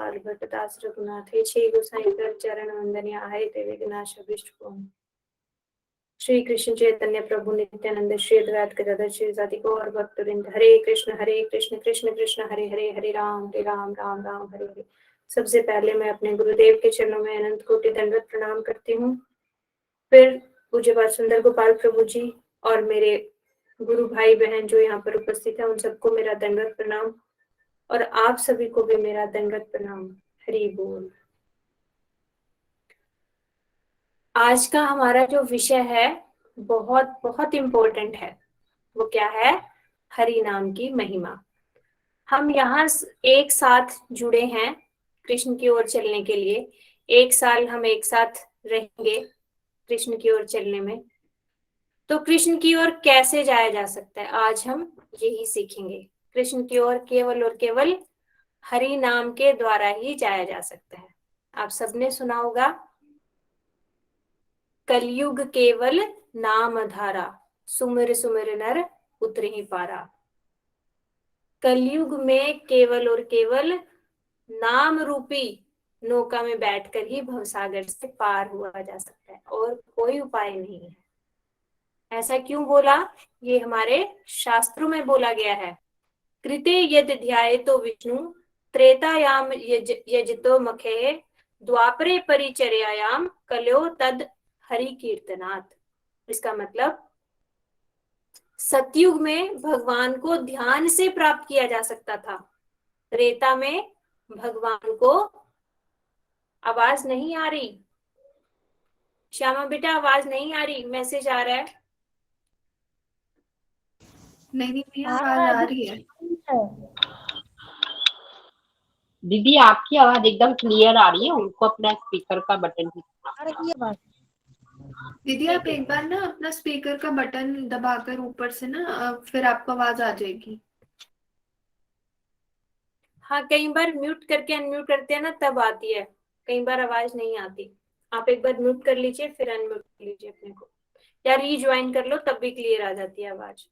गोपाल भट्ट दास रघुनाथ हे छे गोसाई कर चरण वंदनीय आहे ते विघ्नाश अभिष्ट को। श्री कृष्ण चैतन्य प्रभु नित्यानंद श्री अद्वैत गदाधर श्रीवासादि गौर भक्तवृंद हरे कृष्ण कृष्ण कृष्ण हरे हरे हरे राम राम राम हरे हरे। सबसे पहले मैं अपने गुरुदेव के चरणों में अनंत कोटि दंडवत प्रणाम करती हूँ। फिर पूज्यपाद सुंदर गोपाल प्रभु जी और मेरे गुरु भाई बहन जो यहाँ पर उपस्थित है उन सबको मेरा दंडवत प्रणाम और आप सभी को भी मेरा दंडवत प्रणाम। हरि बोल। आज का हमारा जो विषय है बहुत बहुत इम्पोर्टेंट है। वो क्या है? हरि नाम की महिमा। हम यहाँ एक साथ जुड़े हैं कृष्ण की ओर चलने के लिए। एक साल हम एक साथ रहेंगे कृष्ण की ओर चलने में। तो कृष्ण की ओर कैसे जाया जा सकता है, आज हम यही सीखेंगे। कृष्ण की ओर केवल और केवल हरि नाम के द्वारा ही जाया जा सकता है। आप सबने सुना होगा, कलयुग केवल नाम धारा, सुमिर सुमिर नर उतरे ही पारा। कलयुग में केवल और केवल नाम रूपी नौका में बैठकर ही भवसागर से पार हुआ जा सकता है और कोई उपाय नहीं है। ऐसा क्यों बोला? ये हमारे शास्त्रों में बोला गया है। कृते यद ध्यायेतो विष्णु त्रेतायाम यजतो मखे द्वापरे परिचर्यायाम कल्यो तद हरि कीर्तनात्। इसका मतलब सतयुग में भगवान को ध्यान से प्राप्त किया जा सकता था। त्रेता में भगवान को, आवाज नहीं आ रही श्यामा बेटा, आवाज नहीं आ रही, मैसेज आ रहा है। नहीं भैया, आवाज आ रही है। दीदी आपकी आवाज एकदम क्लियर आ रही है। उनको अपना स्पीकर का बटन आ रही है। दीदी आप एक बार ना अपना स्पीकर का बटन दबाकर ऊपर से ना फिर आपको आवाज आ जाएगी। हाँ, कई बार म्यूट करके अनम्यूट करते हैं ना तब आती है, कई बार आवाज नहीं आती। आप एक बार म्यूट कर लीजिए फिर अनम्यूट कर लीजिए अपने को, या रीज्वाइन कर लो तब भी क्लियर आ जाती है आवाज।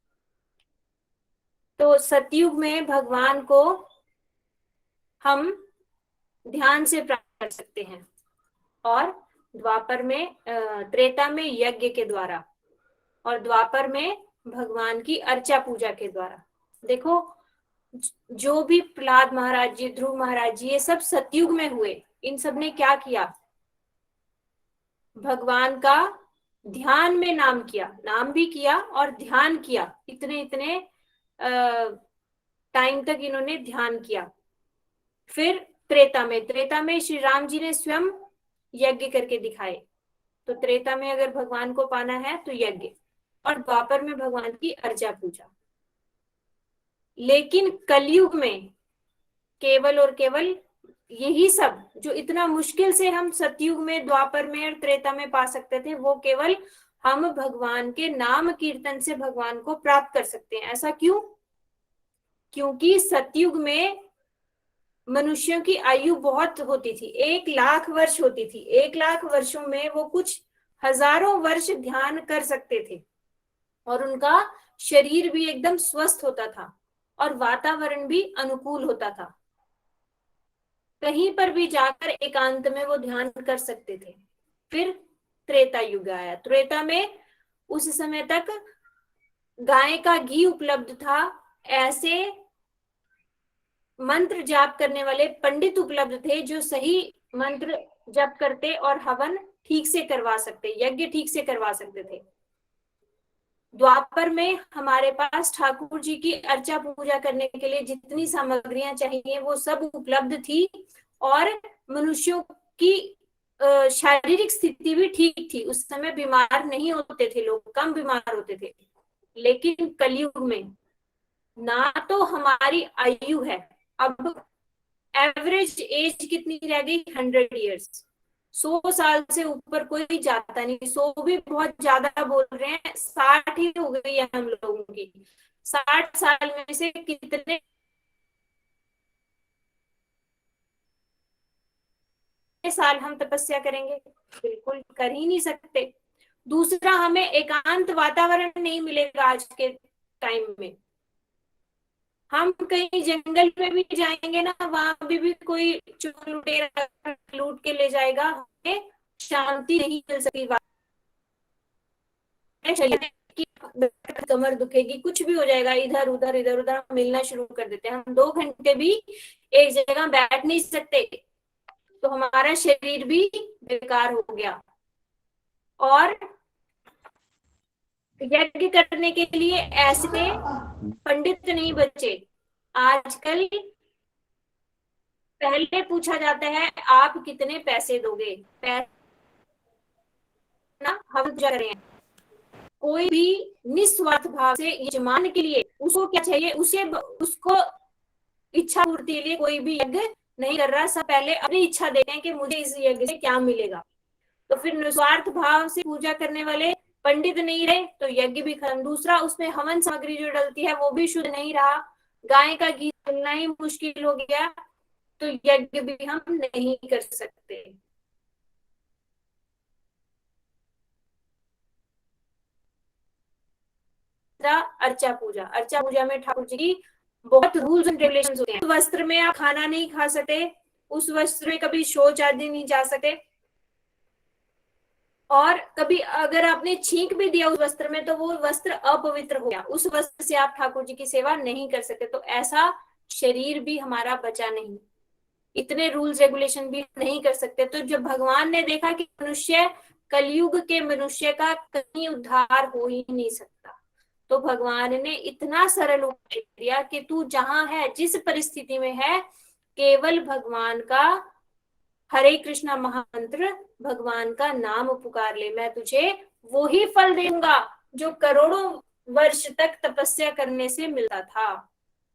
तो सतयुग में भगवान को हम ध्यान से प्राप्त कर सकते हैं और द्वापर में, त्रेता में यज्ञ के द्वारा और द्वापर में भगवान की अर्चा पूजा के द्वारा। देखो, जो भी प्रहलाद महाराज जी, ध्रुव महाराज जी, ये सब सतयुग में हुए। इन सब ने क्या किया? भगवान का ध्यान में नाम किया, नाम भी किया और ध्यान किया। इतने इतने टाइम तक इन्होंने ध्यान किया। फिर त्रेता में श्री राम जी ने स्वयं यज्ञ करके दिखाए। तो त्रेता में अगर भगवान को पाना है तो यज्ञ, और द्वापर में भगवान की अर्चा पूजा। लेकिन कलयुग में केवल और केवल यही सब जो इतना मुश्किल से हम सतयुग में, द्वापर में और त्रेता में पा सकते थे, वो केवल हम भगवान के नाम कीर्तन से भगवान को प्राप्त कर सकते हैं। ऐसा क्यों? क्योंकि सतयुग में मनुष्यों की आयु बहुत होती थी, 1,00,000 वर्ष होती थी। 1,00,000 वर्षों में वो कुछ हजारों वर्ष ध्यान कर सकते थे और उनका शरीर भी एकदम स्वस्थ होता था और वातावरण भी अनुकूल होता था। कहीं पर भी जाकर एकांत में वो ध्यान कर सकते थे। फिर त्रेता युग आया। त्रेता में उस समय तक गाय का घी उपलब्ध था, ऐसे मंत्र जाप करने वाले पंडित उपलब्ध थे जो सही मंत्र जप करते और हवन ठीक से करवा सकते, यज्ञ ठीक से करवा सकते थे। द्वापर में हमारे पास ठाकुर जी की अर्चा पूजा करने के लिए जितनी सामग्रियां चाहिए वो सब उपलब्ध थी और मनुष्यों की शारीरिक स्थिति भी ठीक थी। उस समय बीमार नहीं होते थे लोग, कम बीमार होते थे। लेकिन कलयुग में ना तो हमारी आयु है, अब एवरेज एज कितनी रह गई? 100 ईयर्स। 100 साल से ऊपर कोई जाता नहीं। 100 भी बहुत ज्यादा बोल रहे हैं, 60 ही हो गई है हम लोगों की। 60 साल में से कितने साल हम तपस्या करेंगे? बिल्कुल कर ही नहीं सकते। दूसरा, हमें एकांत वातावरण नहीं मिलेगा आज के टाइम में। हम कहीं जंगल में भी जाएंगे ना, वहां भी कोई चोर लुटेरा लूट के ले जाएगा, हमें शांति नहीं मिल सकती। की कमर दुखेगी, कुछ भी हो जाएगा, इधर उधर मिलना शुरू कर देते हैं। हम 2 घंटे भी एक जगह बैठ नहीं सकते, तो हमारा शरीर भी बेकार हो गया। और यज्ञ करने के लिए ऐसे पंडित नहीं बचे आजकल। पहले पूछा जाता है आप कितने पैसे दोगे, ना हम पूजा करें। कोई भी निस्वार्थ भाव से यजमान के लिए उसको क्या चाहिए, उसको इच्छा पूर्ति के लिए कोई भी यज्ञ नहीं कर रहा। सब पहले अपनी इच्छा देते हैं कि मुझे इस यज्ञ से क्या मिलेगा। तो फिर निस्वार्थ भाव से पूजा करने वाले पंडित नहीं रहे तो यज्ञ भी खत्म। दूसरा, उसमें हवन सामग्री जो डलती है वो भी शुद्ध नहीं रहा, गाय का घी मिलना ही मुश्किल हो गया, तो यज्ञ भी हम नहीं कर सकते। अर्चा पूजा में ठाकुर जी की बहुत रूल्स एंड रेगुलेशंस होते हैं। उस वस्त्र में आप खाना नहीं खा सकते, उस वस्त्र में कभी शौच आदि नहीं जा सकते, और कभी अगर आपने छींक भी दिया उस वस्त्र में तो वो वस्त्र अपवित्र हो गया, उस वस्त्र से आप ठाकुर जी की सेवा नहीं कर सकते। तो ऐसा शरीर भी हमारा बचा नहीं, इतने रूल्स रेगुलेशन भी नहीं कर सकते। तो जब भगवान ने देखा कि मनुष्य, कलयुग के मनुष्य का कहीं उद्धार हो ही नहीं सकता, तो भगवान ने इतना सरल उपाय दिया कि तू जहां है, जिस परिस्थिति में है, केवल भगवान का हरे कृष्णा महामंत्र, भगवान का नाम पुकार ले, मैं तुझे वो ही फल दूंगा जो करोड़ों वर्ष तक तपस्या करने से मिलता था,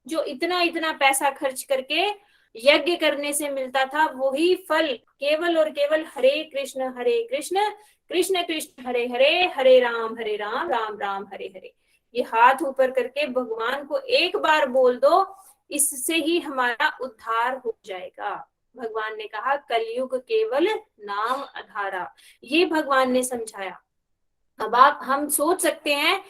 जो इतना इतना पैसा खर्च करके यज्ञ करने से मिलता था। वही फल केवल और केवल हरे कृष्ण कृष्ण कृष्ण हरे हरे, हरे राम राम राम हरे हरे, ये हाथ ऊपर करके भगवान को एक बार बोल दो, इससे ही हमारा उद्धार हो जाएगा। भगवान ने कहा कलयुग केवल नाम आधारा, ये भगवान ने समझाया। अब हम सोच सकते हैं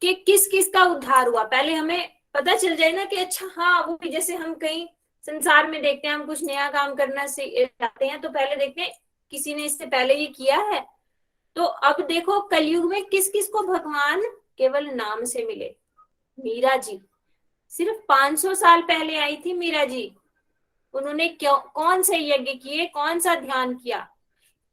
कि किस किस का उद्धार हुआ। पहले हमें पता चल जाए ना कि अच्छा हाँ, वो भी जैसे हम कहीं संसार में देखते हैं, हम कुछ नया काम करना चाहते हैं तो पहले देखते हैं किसी ने इससे पहले ये किया है। तो अब देखो कलयुग में किस किस को भगवान केवल नाम से मिले। मीरा जी, सिर्फ 500 साल पहले आई थी मीरा जी, उन्होंने क्यों, कौन से यज्ञ किए, कौन सा ध्यान किया,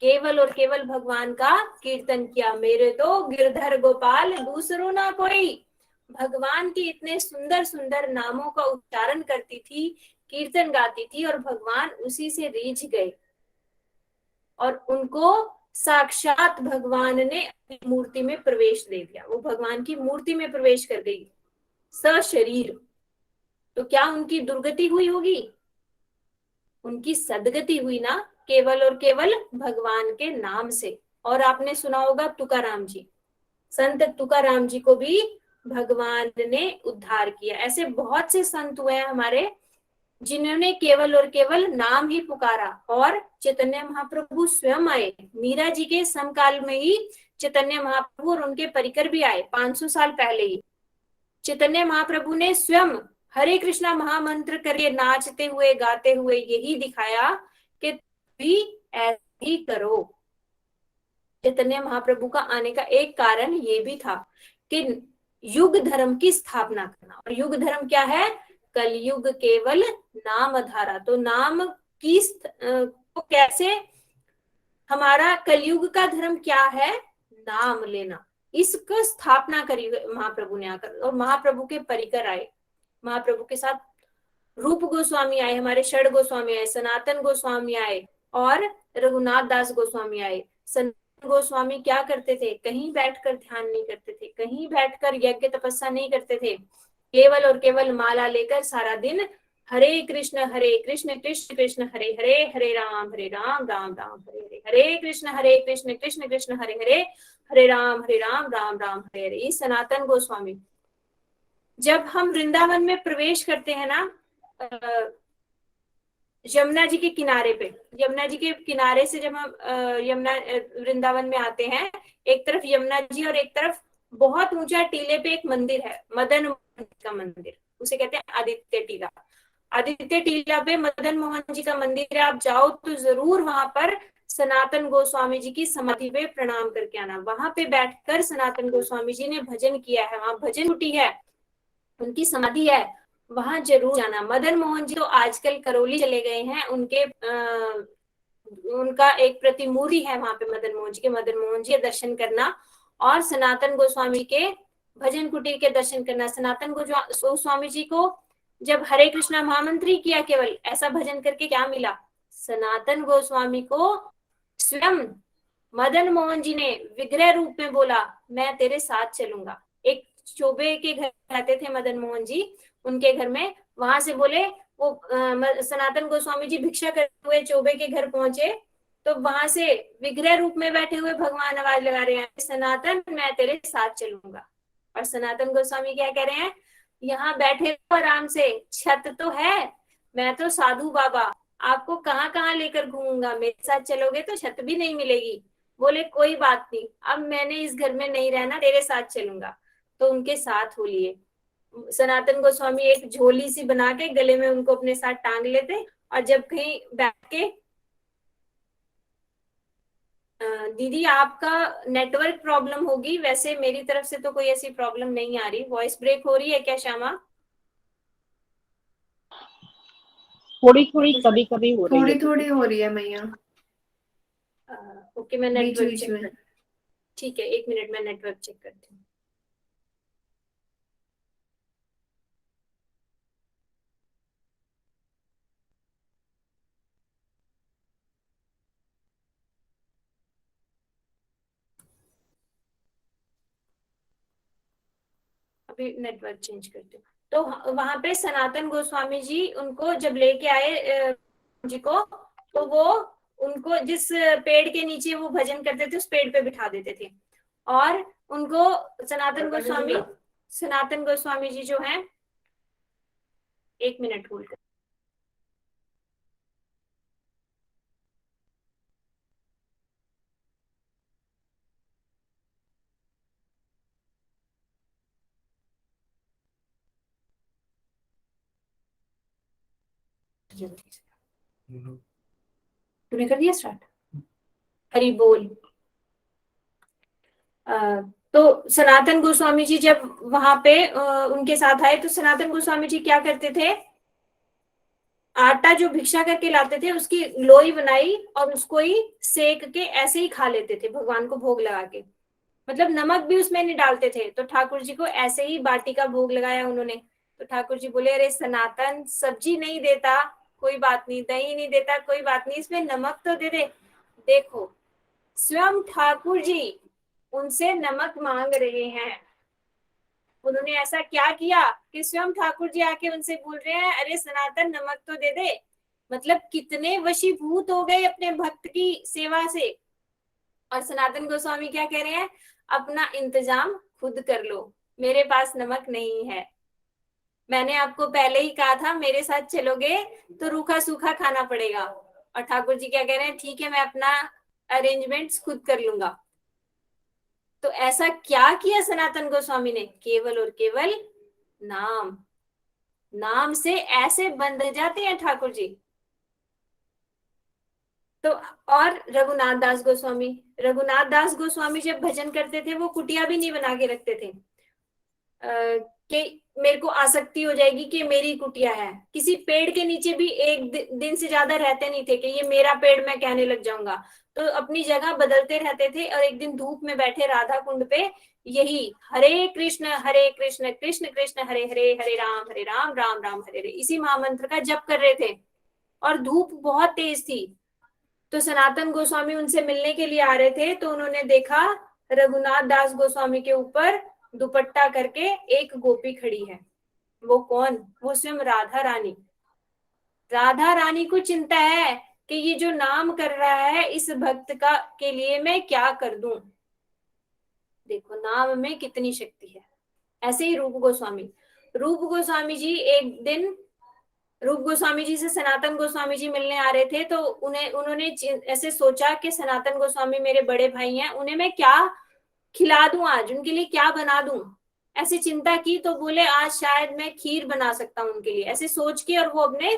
केवल और केवल भगवान का कीर्तन किया। मेरे तो गिरधर गोपाल दूसरो ना कोई, भगवान की इतने सुंदर सुंदर नामों का उच्चारण करती थी, कीर्तन गाती थी, और भगवान उसी से रीझ गए और उनको साक्षात भगवान ने अपनी मूर्ति में प्रवेश दे दिया। वो भगवान की मूर्ति में प्रवेश कर गई सशरीर। तो क्या उनकी दुर्गति हुई होगी? उनकी सदगति हुई ना, केवल और केवल भगवान के नाम से। और आपने सुना होगा तुकाराम जी, संत तुकाराम जी को भी भगवान ने उद्धार किया। ऐसे बहुत से संत हुए हैं हमारे जिन्होंने केवल और केवल नाम ही पुकारा। और चैतन्य महाप्रभु स्वयं आए, मीरा जी के समकाल में ही चैतन्य महाप्रभु और उनके परिकर भी आए 500 साल पहले ही। चैतन्य महाप्रभु ने स्वयं हरे कृष्णा महामंत्र करके नाचते हुए गाते हुए यही दिखाया कि भी ऐसे ही करो। चैतन्य महाप्रभु का आने का एक कारण ये भी था कि युग धर्म की स्थापना करना। और युग धर्म क्या है? कलयुग केवल नाम आधारा। तो नाम की तो कैसे, हमारा कलयुग का धर्म क्या है? नाम लेना। इसको स्थापना करी महाप्रभु ने आकर, और महाप्रभु के परिकर आए, महाप्रभु के साथ रूप गोस्वामी आए, हमारे षड गोस्वामी आए, सनातन गोस्वामी आए, और रघुनाथ दास गोस्वामी आए। सनातन गोस्वामी क्या करते थे? कहीं बैठकर ध्यान नहीं करते थे, कहीं बैठकर यज्ञ तपस्या नहीं करते थे, केवल और केवल माला लेकर सारा दिन हरे कृष्ण कृष्ण कृष्ण हरे हरे, हरे राम राम राम हरे हरे, हरे कृष्ण कृष्ण कृष्ण हरे हरे, हरे राम राम राम हरे हरे। इस सनातन गोस्वामी। जब हम वृंदावन में प्रवेश करते हैं ना, यमुना जी के किनारे पे, यमुना जी के किनारे से जब हम यमुना वृंदावन में आते हैं, एक तरफ यमुना जी और एक तरफ बहुत ऊंचा टीले पे एक मंदिर है, मदन का मंदिर। उसे कहते हैं आदित्य टीला। आदित्य टीला पे मदन मोहन जी का मंदिर है, आप जाओ तो जरूर वहां पर सनातन गोस्वामी जी की समाधि पे प्रणाम करके आना। वहां पे बैठकर सनातन गोस्वामी जी ने भजन किया है, वहां भजन कुटी है, उनकी समाधि है, वहां जरूर जाना। मदन मोहन जी तो आजकल करौली चले गए हैं, उनका एक प्रतिमूर्ति है वहां पे मदन मोहन जी के। मदन मोहन जी के दर्शन करना और सनातन गोस्वामी के भजन कुटीर के दर्शन करना। सनातन गोस्वामी जी को जब हरे कृष्णा महामंत्री किया, केवल ऐसा भजन करके क्या मिला? सनातन गोस्वामी को स्वयं मदन मोहन जी ने विग्रह रूप में बोला, मैं तेरे साथ चलूंगा। एक चौबे के घर रहते थे मदन मोहन जी, उनके घर में, वहां से बोले वो सनातन गोस्वामी जी भिक्षा करते हुए चौबे के घर पहुंचे, तो वहां से विग्रह रूप में बैठे हुए भगवान आवाज लगा रहे हैं, सनातन मैं तेरे साथ चलूंगा। और सनातन गोस्वामी क्या कह रहे हैं? यहाँ बैठे हो आराम से, छत तो है, मैं तो साधु बाबा, आपको कहाँ कहाँ लेकर घूमूंगा, मेरे साथ चलोगे तो छत भी नहीं मिलेगी। बोले कोई बात नहीं, अब मैंने इस घर में नहीं रहना, तेरे साथ चलूंगा। तो उनके साथ हो लिए। सनातन गोस्वामी एक झोली सी बना के गले में उनको अपने साथ टांग लेते, और जब कहीं बैठ के दीदी आपका नेटवर्क प्रॉब्लम होगी, वैसे मेरी तरफ से तो कोई ऐसी प्रॉब्लम नहीं आ रही। वॉइस ब्रेक हो रही है क्या श्यामा? थोड़ी थोड़ी कभी कभी हो रही थोड़ी है। थोड़ी हो रही है मैया, ओके, मैं बीच नेटवर्क बीच चेक में। कर, ठीक है, एक मिनट, मैं नेटवर्क चेक करती हूँ। अभी नेटवर्क चेंज करती हूँ। तो वहां पे सनातन गोस्वामी जी उनको जब लेके आए जी को, तो वो उनको जिस पेड़ के नीचे वो भजन करते थे उस पेड़ पे बिठा देते थे, और उनको सनातन गोस्वामी जी जो है, एक मिनट होल्ड कर। तूने कर दिया स्टार्ट? हरि बोल। तो सनातन गोस्वामी जी जब वहां पे उनके साथ आए, तो सनातन गोस्वामी जी क्या करते थे? आटा जो भिक्षा करके लाते थे उसकी लोई बनाई और उसको ही सेक के ऐसे ही खा लेते थे भगवान को भोग लगा के, मतलब नमक भी उसमें नहीं डालते थे। तो ठाकुर जी को ऐसे ही बाटी का भोग लगाया उन्होंने। तो ठाकुर जी बोले, अरे सनातन, सब्जी नहीं देता कोई बात नहीं, दही नहीं देता कोई बात नहीं, इसमें नमक तो दे दे। देखो, स्वयं ठाकुर जी उनसे नमक मांग रहे हैं। उन्होंने ऐसा क्या किया कि स्वयं ठाकुर जी आके उनसे बोल रहे हैं, अरे सनातन नमक तो दे दे। मतलब कितने वशीभूत हो गए अपने भक्त की सेवा से। और सनातन गोस्वामी क्या कह रहे हैं? अपना इंतजाम खुद कर लो, मेरे पास नमक नहीं है। मैंने आपको पहले ही कहा था मेरे साथ चलोगे तो रूखा सूखा खाना पड़ेगा। और ठाकुर जी क्या कह रहे हैं? ठीक है, मैं अपना अरेंजमेंट्स खुद कर लूंगा। तो ऐसा क्या किया सनातन गोस्वामी ने? केवल और केवल नाम, नाम से ऐसे बंध जाते हैं ठाकुर जी। तो और रघुनाथ दास गोस्वामी जब भजन करते थे वो कुटिया भी नहीं बना के रखते थे कि मेरे को आसक्ति हो जाएगी कि मेरी कुटिया है। किसी पेड़ के नीचे भी एक दिन से ज्यादा रहते नहीं थे कि ये मेरा पेड़, मैं कहने लग जाऊंगा। तो अपनी जगह बदलते रहते थे, और एक दिन धूप में बैठे राधा कुंड पे यही हरे कृष्ण कृष्ण कृष्ण हरे हरे, हरे राम राम राम हरे हरे, इसी महामंत्र का जप कर रहे थे। और धूप बहुत तेज थी। तो सनातन गोस्वामी उनसे मिलने के लिए आ रहे थे, तो उन्होंने देखा रघुनाथ दास गोस्वामी के ऊपर दुपट्टा करके एक गोपी खड़ी है। वो कौन? वो स्वयं राधा रानी। राधा रानी को चिंता है कि ये जो नाम कर रहा है इस भक्त का के लिए मैं क्या कर दूं। देखो नाम में कितनी शक्ति है। ऐसे ही रूप गोस्वामी जी एक दिन रूप गोस्वामी जी से सनातन गोस्वामी जी मिलने आ रहे थे, तो उन्होंने ऐसे सोचा कि सनातन गोस्वामी मेरे बड़े भाई हैं, उन्हें मैं क्या खिला दूं, आज उनके लिए क्या बना दूं। ऐसी चिंता की तो बोले आज शायद मैं खीर बना सकता हूँ उनके लिए, ऐसे सोच के, और वो अपने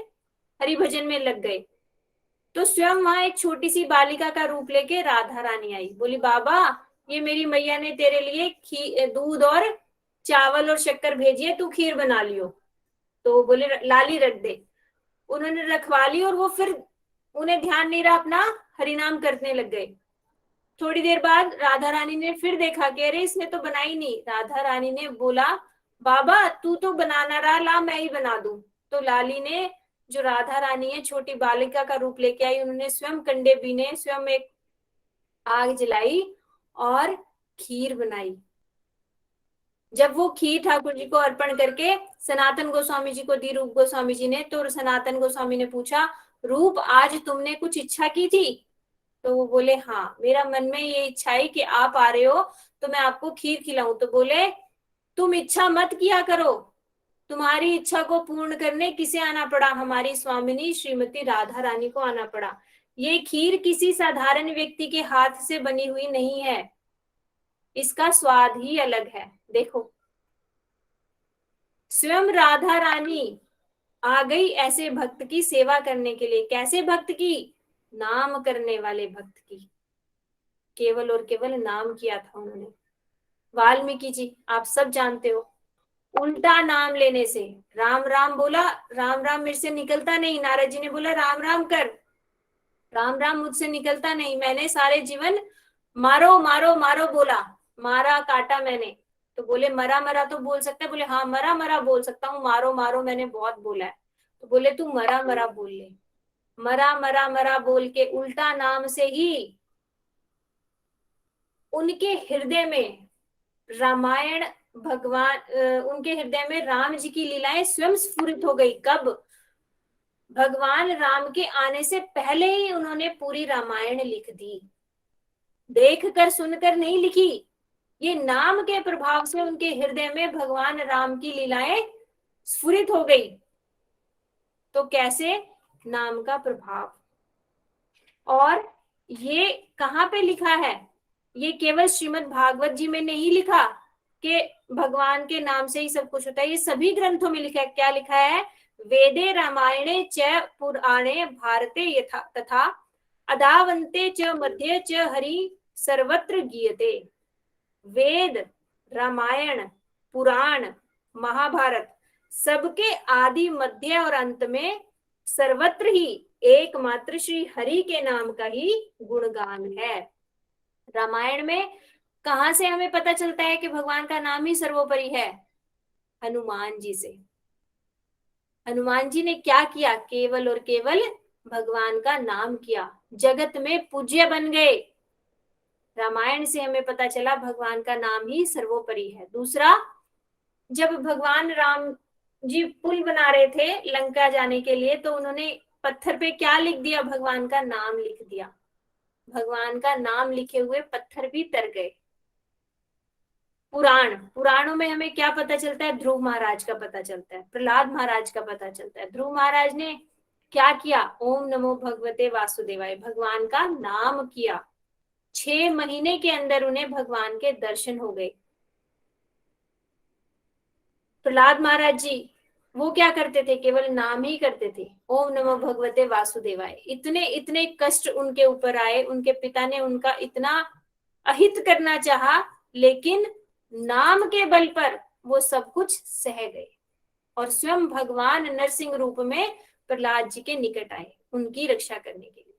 हरि भजन में लग गए। तो स्वयं वहां एक छोटी सी बालिका का रूप लेके राधा रानी आई, बोली बाबा ये मेरी मैया ने तेरे लिए दूध और चावल और शक्कर भेजी है, तू खीर बना लियो। तो बोले लाली रख दे। उन्होंने रखवा ली और वो फिर उन्हें ध्यान नहीं रहा, अपना हरिनाम करने लग गए। थोड़ी देर बाद राधा रानी ने फिर देखा कि अरे इसने तो बनाई नहीं। राधा रानी ने बोला बाबा तू तो बनाना रहा, ला मैं ही बना दूं। तो लाली ने, जो राधा रानी है, छोटी बालिका का रूप लेके आई, उन्होंने स्वयं कंडे बीने, स्वयं एक आग जलाई और खीर बनाई। जब वो खीर ठाकुर जी को अर्पण करके सनातन गोस्वामी जी को दी, रूप गोस्वामी जी ने, तो सनातन गोस्वामी ने पूछा रूप आज तुमने कुछ इच्छा की थी? तो वो बोले हाँ, मेरा मन में ये इच्छा है कि आप आ रहे हो तो मैं आपको खीर खिलाऊं। तो बोले तुम इच्छा मत किया करो, तुम्हारी इच्छा को पूर्ण करने किसे आना पड़ा? हमारी स्वामिनी श्रीमती राधा रानी को आना पड़ा। ये खीर किसी साधारण व्यक्ति के हाथ से बनी हुई नहीं है, इसका स्वाद ही अलग है। देखो स्वयं राधा रानी आ गई ऐसे भक्त की सेवा करने के लिए। कैसे भक्त की? नाम करने वाले भक्त की। केवल और केवल नाम किया था उन्होंने। वाल्मीकि जी आप सब जानते हो, उल्टा नाम लेने से, राम राम बोला, राम राम मेरे से निकलता नहीं। नारद जी ने बोला राम राम कर, राम राम मुझसे निकलता नहीं, मैंने सारे जीवन मारो मारो मारो बोला, मारा काटा मैंने। तो बोले मरा मरा तो बोल सकता है? बोले हाँ मरा मरा बोल सकता हूँ, मारो मारो मैंने बहुत बोला है। तो बोले तू मरा मरा बोल ले। मरा मरा मरा बोल के उल्टा नाम से ही उनके हृदय में रामायण भगवान, उनके हृदय में राम जी की लीलाएं स्वयं स्फुरित हो गई। कब? भगवान राम के आने से पहले ही उन्होंने पूरी रामायण लिख दी। देख कर सुनकर नहीं लिखी, ये नाम के प्रभाव से उनके हृदय में भगवान राम की लीलाएं स्फुरित हो गई। तो कैसे? नाम का प्रभाव। और ये कहाँ पे लिखा है? ये केवल श्रीमद् भागवत जी में नहीं लिखा कि भगवान के नाम से ही सब कुछ होता है, ये सभी ग्रंथों में लिखा है। क्या लिखा है? वेदे रामायणे च पुराणे भारते यथा तथा अदावन्ते च मध्ये च हरि सर्वत्र गीयते। वेद, रामायण, पुराण, महाभारत सबके आदि मध्य और अंत में सर्वत्र ही एकमात्र श्री हरि के नाम का ही गुणगान है। रामायण में कहां से हमें पता चलता है कि भगवान का नाम ही सर्वोपरि है? हनुमान जी से। हनुमान जी ने क्या किया? केवल और केवल भगवान का नाम किया, जगत में पूज्य बन गए। रामायण से हमें पता चला भगवान का नाम ही सर्वोपरि है। दूसरा, जब भगवान राम जी पुल बना रहे थे लंका जाने के लिए, तो उन्होंने पत्थर पे क्या लिख दिया? भगवान का नाम लिख दिया। भगवान का नाम लिखे हुए पत्थर भी तर गए। पुराणों में हमें क्या पता चलता है? ध्रुव महाराज का पता चलता है, प्रहलाद महाराज का पता चलता है। ध्रुव महाराज ने क्या किया? ओम नमो भगवते वासुदेवाय, भगवान का नाम किया। 6 महीने के अंदर उन्हें भगवान के दर्शन हो गए। प्रहलाद महाराज जी वो क्या करते थे? केवल नाम ही करते थे, ओम नमो भगवते वासुदेवाय। इतने इतने कष्ट उनके ऊपर आए, उनके पिता ने उनका इतना अहित करना चाहा, लेकिन नाम के बल पर वो सब कुछ सह गए और स्वयं भगवान नरसिंह रूप में प्रहलाद जी के निकट आए उनकी रक्षा करने के लिए।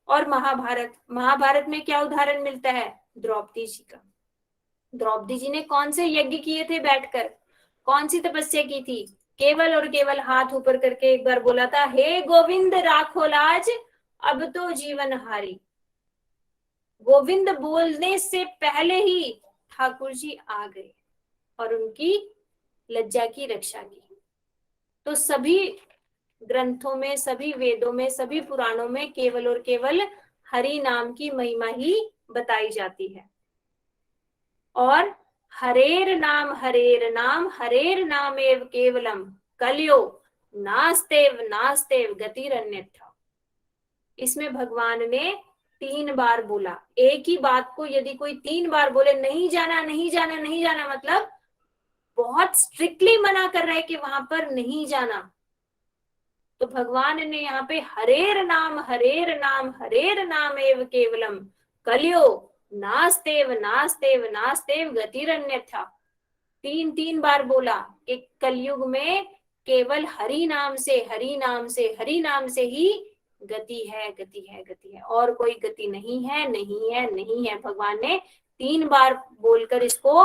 और महाभारत में क्या उदाहरण मिलता है? द्रौपदी जी का। द्रौपदी जी ने कौन से यज्ञ किए थे बैठकर? कौन सी तपस्या की थी? केवल और केवल हाथ ऊपर करके एक बार बोला था, हे गोविंद राखो लाज अब तो जीवन हारी। गोविंद बोलने से पहले ही ठाकुर जी आ गए और उनकी लज्जा की रक्षा की। तो सभी ग्रंथों में, सभी वेदों में, सभी पुराणों में केवल और केवल हरि नाम की महिमा ही बताई जाती है। और हरेर नाम हरेर नाम एव केवलम कलियो नास्तेव नास्तेव गतिरन्यथा। इसमें भगवान ने 3 बार बोला। एक ही बात को यदि कोई 3 बार बोले, नहीं जाना नहीं जाना नहीं जाना, मतलब बहुत स्ट्रिक्टली मना कर रहा है कि वहां पर नहीं जाना। तो भगवान ने यहाँ पे हरेर नाम हरेर नाम हरेर नाम एव केवलम कलियो नास्तेव नास्तेव नास्तेव गतिरन्यथा। तीन तीन बार बोला कि कलयुग में केवल हरि नाम से हरि नाम से हरि नाम से ही गति है गति है गति है, और कोई गति नहीं है नहीं है नहीं है। भगवान ने 3 बार बोलकर इसको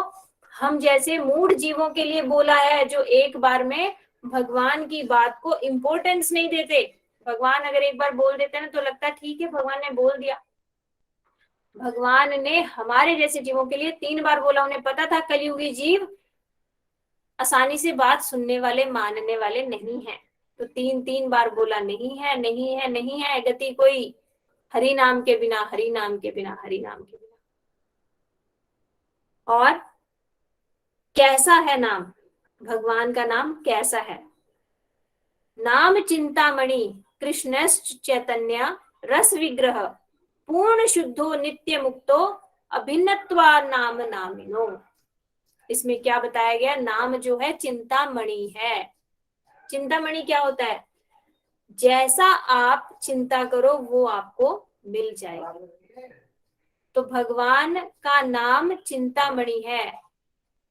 हम जैसे मूढ़ जीवों के लिए बोला है, जो एक बार में भगवान की बात को इम्पोर्टेंस नहीं देते। भगवान अगर एक बार बोल देते ना तो लगता है ठीक है भगवान ने बोल दिया। भगवान ने हमारे जैसे जीवों के लिए 3 बार बोला। उन्हें पता था कलयुगी जीव आसानी से बात सुनने वाले मानने वाले नहीं है, तो 3 बार बोला नहीं है नहीं है नहीं है गति कोई, हरि नाम के बिना हरि नाम के बिना हरि नाम के बिना। और कैसा है नाम, भगवान का नाम कैसा है? नाम चिंतामणि कृष्णश्च चैतन्य रस विग्रह पूर्ण शुद्धो नित्य मुक्तो अभिन्नत्वा नाम नामिनो। इसमें क्या बताया गया? नाम जो है चिंतामणि है। चिंतामणि क्या होता है? जैसा आप चिंता करो वो आपको मिल जाएगा। तो भगवान का नाम चिंतामणि है,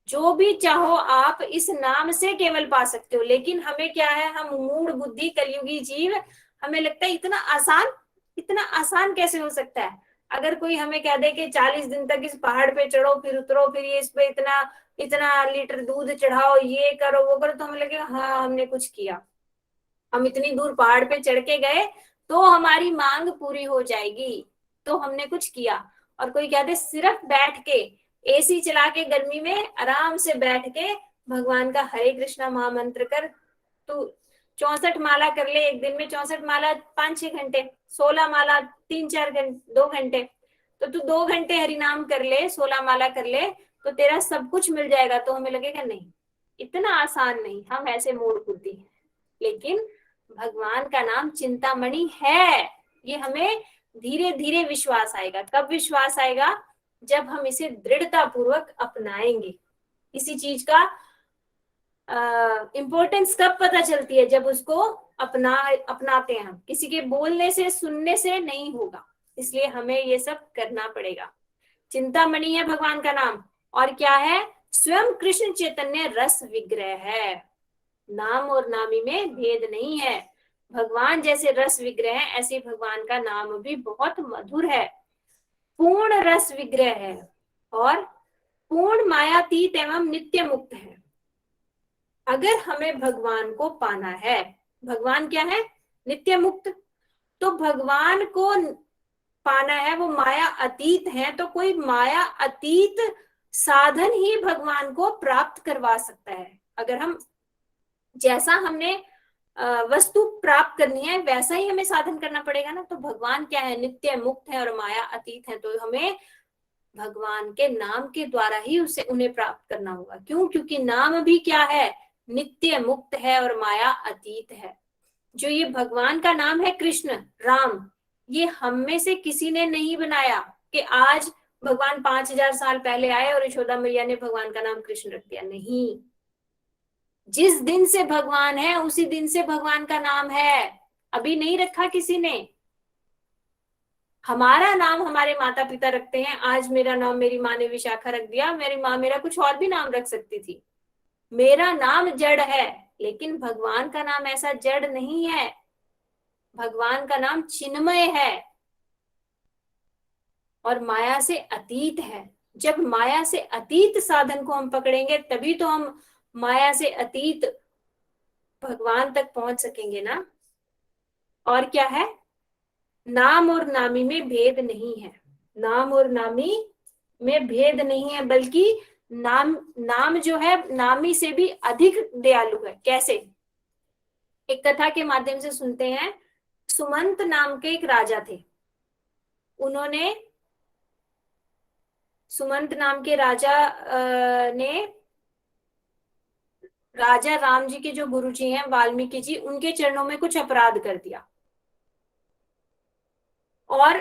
जो भी चाहो आप इस नाम से केवल पा सकते हो। लेकिन हमें क्या है, हम मूढ़ बुद्धि कलयुगी जीव, हमें लगता है इतना आसान कैसे हो सकता है। अगर कोई हमें कह दे कि 40 दिन तक इस पहाड़ पे चढ़ो फिर उतरो, फिर ये इस पे इतना इतना लीटर दूध चढ़ाओ, ये करो वो करो, तो हमें लगेगा हाँ हमने कुछ किया, हम इतनी दूर पहाड़ पे चढ़ के गए तो हमारी मांग पूरी हो जाएगी, तो हमने कुछ किया। और कोई कहते सिर्फ बैठ के एसी चला के गर्मी में आराम से बैठ के भगवान का हरे कृष्णा महामंत्र कर, तू 64 माला कर ले एक दिन में, 64 माला 5-6 घंटे, 16 माला 3-4 घंटे 2 घंटे, तो तू 2 घंटे हरि नाम कर ले, 16 माला कर ले, तो तेरा सब कुछ मिल जाएगा। तो हमें लगेगा नहीं इतना आसान नहीं, हम ऐसे मूढ़ बुद्धि हैं। लेकिन भगवान का नाम चिंतामणि है, ये हमें धीरे धीरे विश्वास आएगा। कब विश्वास आएगा? जब हम इसे दृढ़ता पूर्वक अपनाएंगे। किसी चीज का इम्पोर्टेंस कब पता चलती है? जब उसको अपनाते हैं हम। किसी के बोलने से सुनने से नहीं होगा, इसलिए हमें ये सब करना पड़ेगा। चिंतामणि है भगवान का नाम। और क्या है? स्वयं कृष्ण चैतन्य रस विग्रह है। नाम और नामी में भेद नहीं है। भगवान जैसे रस विग्रह है, ऐसे भगवान का नाम भी बहुत मधुर है। पूर्ण रस विग्रह है और पूर्ण मायातीत एवं नित्य मुक्त है। अगर हमें भगवान को पाना है, भगवान क्या है? नित्य मुक्त। तो भगवान को पाना है, वो माया अतीत है, तो कोई माया अतीत साधन ही भगवान को प्राप्त करवा सकता है। अगर हम जैसा हमने वस्तु प्राप्त करनी है वैसा ही हमें साधन करना पड़ेगा ना। तो भगवान क्या है? नित्य मुक्त है और माया अतीत है, तो हमें भगवान के नाम के द्वारा ही उसे उन्हें प्राप्त करना होगा। क्यों? क्योंकि नाम भी क्या है? नित्य मुक्त है और माया अतीत है। जो ये भगवान का नाम है कृष्ण राम, ये हम में से किसी ने नहीं बनाया कि आज भगवान 5000 साल पहले आए और यशोदा मैया ने भगवान का नाम कृष्ण रख दिया। नहीं, जिस दिन से भगवान है उसी दिन से भगवान का नाम है, अभी नहीं रखा किसी ने। हमारा नाम हमारे माता पिता रखते हैं। आज मेरा नाम मेरी माँ ने विशाखा रख दिया, मेरी माँ मेरा कुछ और भी नाम रख सकती थी। मेरा नाम जड़ है, लेकिन भगवान का नाम ऐसा जड़ नहीं है। भगवान का नाम चिन्मय है और माया से अतीत है। जब माया से अतीत साधन को हम पकड़ेंगे तभी तो हम माया से अतीत भगवान तक पहुंच सकेंगे ना। और क्या है? नाम और नामी में भेद नहीं है। नाम और नामी में भेद नहीं है, बल्कि नाम जो है नामी से भी अधिक दयालु है। कैसे? एक कथा के माध्यम से सुनते हैं। सुमंत नाम के एक राजा थे। उन्होंने सुमंत नाम के राजा ने राजा राम जी के जो गुरु जी हैं वाल्मीकि जी, उनके चरणों में कुछ अपराध कर दिया। और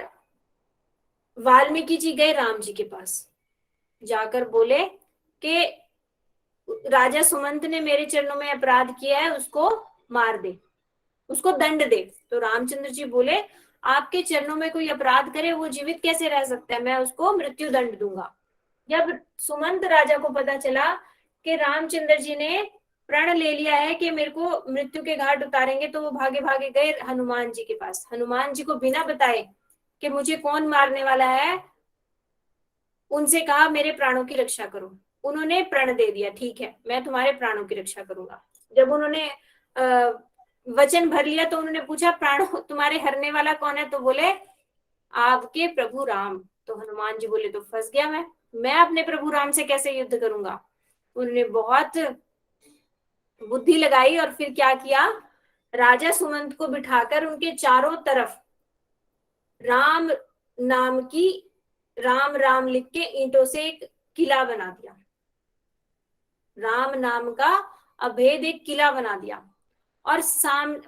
वाल्मीकि जी गए राम जी के पास, जाकर बोले कि राजा सुमंत ने मेरे चरणों में अपराध किया है, उसको मार दे, उसको दंड दे। तो रामचंद्र जी बोले आपके चरणों में कोई अपराध करे वो जीवित कैसे रह सकता है, मैं उसको मृत्यु दंड दूंगा। जब सुमंत राजा को पता चला कि रामचंद्र जी ने प्रण ले लिया है कि मेरे को मृत्यु के घाट उतारेंगे, तो वो भागे भागे गए हनुमान जी के पास। हनुमान जी को बिना बताए कि मुझे कौन मारने वाला है, उनसे कहा मेरे प्राणों की रक्षा करो। उन्होंने प्रण दे दिया, ठीक है मैं तुम्हारे प्राणों की रक्षा करूंगा। जब उन्होंने वचन भर लिया तो उन्होंने पूछा प्राणों तुम्हारे हरने वाला कौन है, तो बोले आपके प्रभु राम। तो हनुमान जी बोले तो फंस गया मैं अपने प्रभु राम से कैसे युद्ध करूंगा। उन्होंने बहुत बुद्धि लगाई और फिर क्या किया, राजा सुमंत को बिठाकर उनके चारों तरफ राम नाम की राम राम लिख के ईंटों से एक किला बना दिया। राम नाम का अभेद एक किला बना दिया और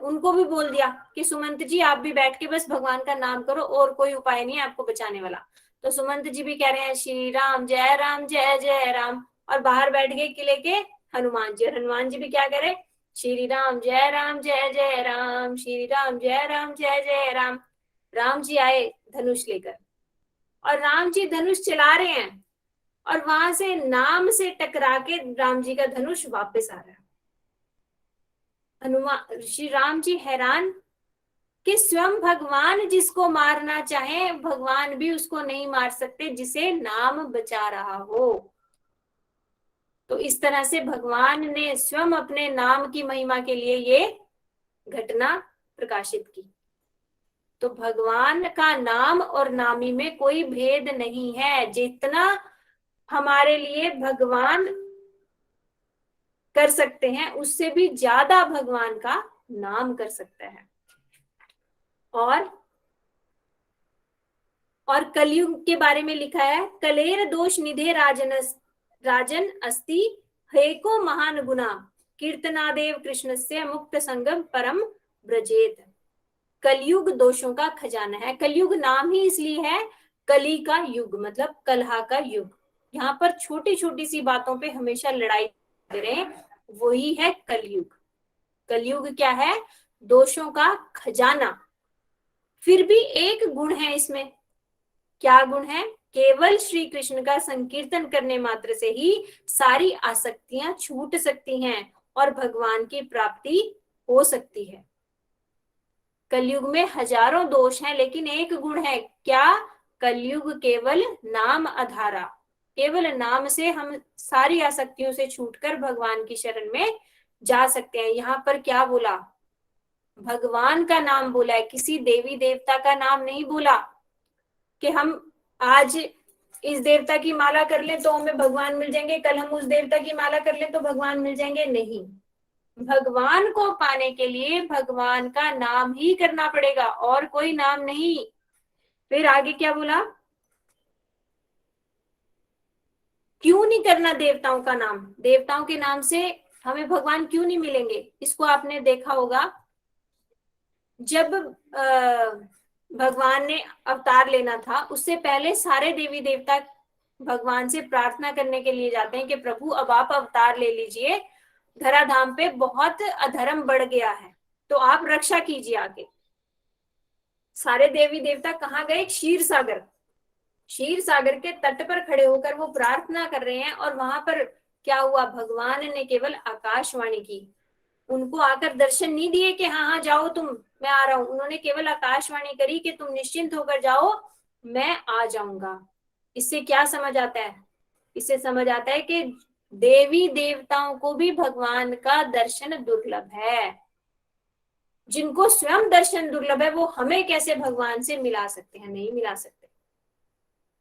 उनको भी बोल दिया कि सुमंत जी आप भी बैठ के बस भगवान का नाम करो, और कोई उपाय नहीं है आपको बचाने वाला। तो सुमंत जी भी कह रहे हैं श्री राम जय जय राम, और बाहर बैठ गए किले के हनुमान जी। और हनुमान जी भी क्या करे, श्री राम जय राम श्री राम जय जय राम। राम जी आए धनुष लेकर और राम जी धनुष चला रहे हैं और वहां से नाम से टकरा के राम जी का धनुष वापस आ रहा है। हनुमान श्री राम जी हैरान कि स्वयं भगवान जिसको मारना चाहे भगवान भी उसको नहीं मार सकते जिसे नाम बचा रहा हो। तो इस तरह से भगवान ने स्वयं अपने नाम की महिमा के लिए ये घटना प्रकाशित की। तो भगवान का नाम और नामी में कोई भेद नहीं है। जितना हमारे लिए भगवान कर सकते हैं उससे भी ज्यादा भगवान का नाम कर सकता है। और कलयुग के बारे में लिखा है, कलेर दोष निधे राजन अस्ति हेको महान गुना कीर्तनादेव कृष्ण से मुक्त संगम परम ब्रजेत। कलयुग दोषों का खजाना है। कलयुग नाम ही इसलिए है कली का युग, मतलब कलह का युग। यहाँ पर छोटी छोटी सी बातों पे हमेशा लड़ाई कर रहे हैं, वही है कलयुग। कलयुग क्या है, दोषों का खजाना। फिर भी एक गुण है इसमें, क्या गुण है, केवल श्री कृष्ण का संकीर्तन करने मात्र से ही सारी आसक्तियां छूट सकती हैं और भगवान की प्राप्ति हो सकती है। कलयुग में हजारों दोष हैं लेकिन एक गुण है, क्या, कलयुग केवल नाम आधारा। केवल नाम से हम सारी आसक्तियों से छूटकर भगवान की शरण में जा सकते हैं। यहाँ पर क्या बोला, भगवान का नाम बोला है, किसी देवी देवता का नाम नहीं बोला कि हम आज इस देवता की माला कर लें तो हमें भगवान मिल जाएंगे, कल हम उस देवता की माला कर लें तो भगवान मिल जाएंगे। नहीं, भगवान को पाने के लिए भगवान का नाम ही करना पड़ेगा और कोई नाम नहीं। फिर आगे क्या बोला, क्यों नहीं करना देवताओं का नाम, देवताओं के नाम से हमें भगवान क्यों नहीं मिलेंगे। इसको आपने देखा होगा, जब भगवान ने अवतार लेना था उससे पहले सारे देवी देवता भगवान से प्रार्थना करने के लिए जाते हैं कि प्रभु अब आप अवतार ले लीजिए, धराधाम पे बहुत अधर्म बढ़ गया है तो आप रक्षा कीजिए आगे। सारे देवी देवता कहाँ गए, क्षीर सागर के तट पर खड़े होकर वो प्रार्थना कर रहे हैं। और वहां पर क्या हुआ, भगवान ने केवल आकाशवाणी की, उनको आकर दर्शन नहीं दिए कि हाँ हाँ जाओ तुम, मैं आ रहा हूं। उन्होंने केवल आकाशवाणी करी कि तुम निश्चिंत होकर जाओ, मैं आ जाऊंगा। इससे क्या समझ आता है, इससे समझ आता है कि देवी देवताओं को भी भगवान का दर्शन दुर्लभ है। जिनको स्वयं दर्शन दुर्लभ है वो हमें कैसे भगवान से मिला सकते हैं, नहीं मिला सकते।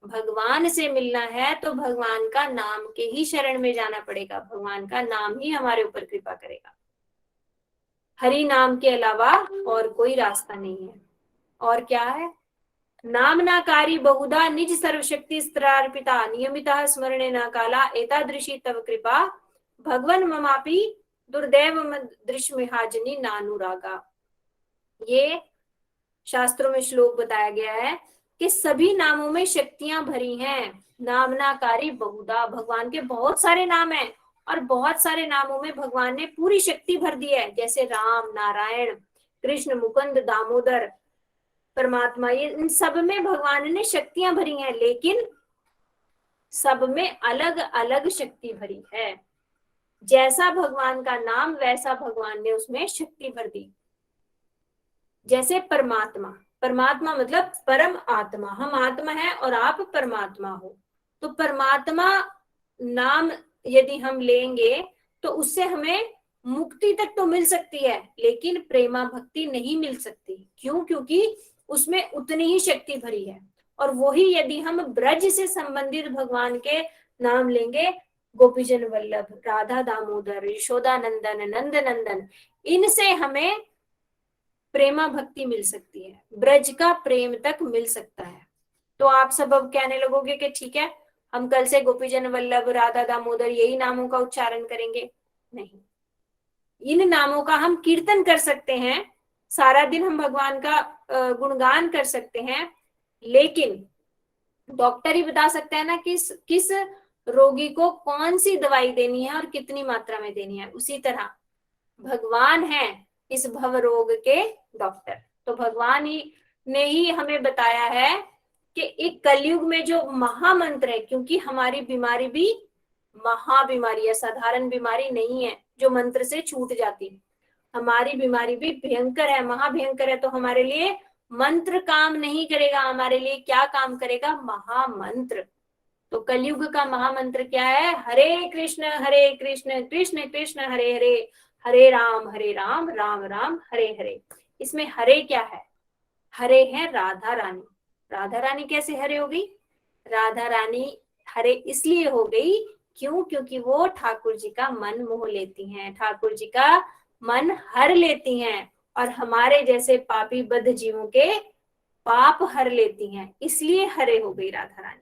भगवान से मिलना है तो भगवान का नाम के ही शरण में जाना पड़ेगा, भगवान का नाम ही हमारे ऊपर कृपा करेगा। हरि नाम के अलावा और कोई रास्ता नहीं है। और क्या है, नामनाकारी बहुधा निज सर्वशक्ति स्त्रार्पिता नियमिता स्मरणे न काला एतादृशी तव कृपा भगवन ममापि दुर्दैव दृश्मिहाजनी नानुरागा। ये शास्त्रों में श्लोक बताया गया है कि सभी नामों में शक्तियां भरी हैं। नामनाकारी बहुधा, भगवान के बहुत सारे नाम हैं और बहुत सारे नामों में भगवान ने पूरी शक्ति भर दी है, जैसे राम, नारायण, कृष्ण, मुकुंद, दामोदर, परमात्मा, ये इन सब में भगवान ने शक्तियां भरी हैं, लेकिन सब में अलग अलग शक्ति भरी है। जैसा भगवान का नाम वैसा भगवान ने उसमें शक्ति भर दी। जैसे परमात्मा, परमात्मा मतलब परम आत्मा, हम आत्मा है और आप परमात्मा हो। तो परमात्मा नाम यदि हम लेंगे तो उससे हमें मुक्ति तक तो मिल सकती है, लेकिन प्रेमा भक्ति नहीं मिल सकती। क्यों? क्योंकि उसमें उतनी ही शक्ति भरी है। और वही यदि हम ब्रज से संबंधित भगवान के नाम लेंगे, गोपीजन वल्लभ, राधा दामोदर, यशोदा नंदन, नंद नंदन, इनसे हमें प्रेमा भक्ति मिल सकती है, ब्रज का प्रेम तक मिल सकता है। तो आप सब अब कहने लगोगे कि ठीक है, हम कल से गोपीजन वल्लभ, राधा दामोदर यही नामों का उच्चारण करेंगे। नहीं, इन नामों का हम कीर्तन कर सकते हैं, सारा दिन हम भगवान का गुणगान कर सकते हैं, लेकिन डॉक्टर ही बता सकता है ना किस रोगी को कौन सी दवाई देनी है और कितनी मात्रा में देनी है। उसी तरह भगवान है इस भव रोग के डॉक्टर। तो भगवान ही ने ही हमें बताया है कि एक कलयुग में जो महामंत्र है, क्योंकि हमारी बीमारी भी महाबीमारी है, साधारण बीमारी नहीं है जो मंत्र से छूट जाती। हमारी बीमारी भी भयंकर है, महाभयंकर है। तो हमारे लिए मंत्र काम नहीं करेगा, हमारे लिए क्या काम करेगा? महामंत्र। तो कलयुग का महामंत्र क्या है? हरे कृष्ण कृष्ण कृष्ण हरे हरे, हरे राम राम राम हरे हरे। इसमें हरे क्या है? हरे है राधा रानी। राधा रानी कैसे हरे हो गई? राधा रानी हरे इसलिए हो गई, क्यों? क्योंकि वो ठाकुर जी का मन मोह लेती हैं, ठाकुर जी का मन हर लेती हैं, और हमारे जैसे पापी बद्ध जीवों के पाप हर लेती हैं, इसलिए हरे हो गई राधा रानी।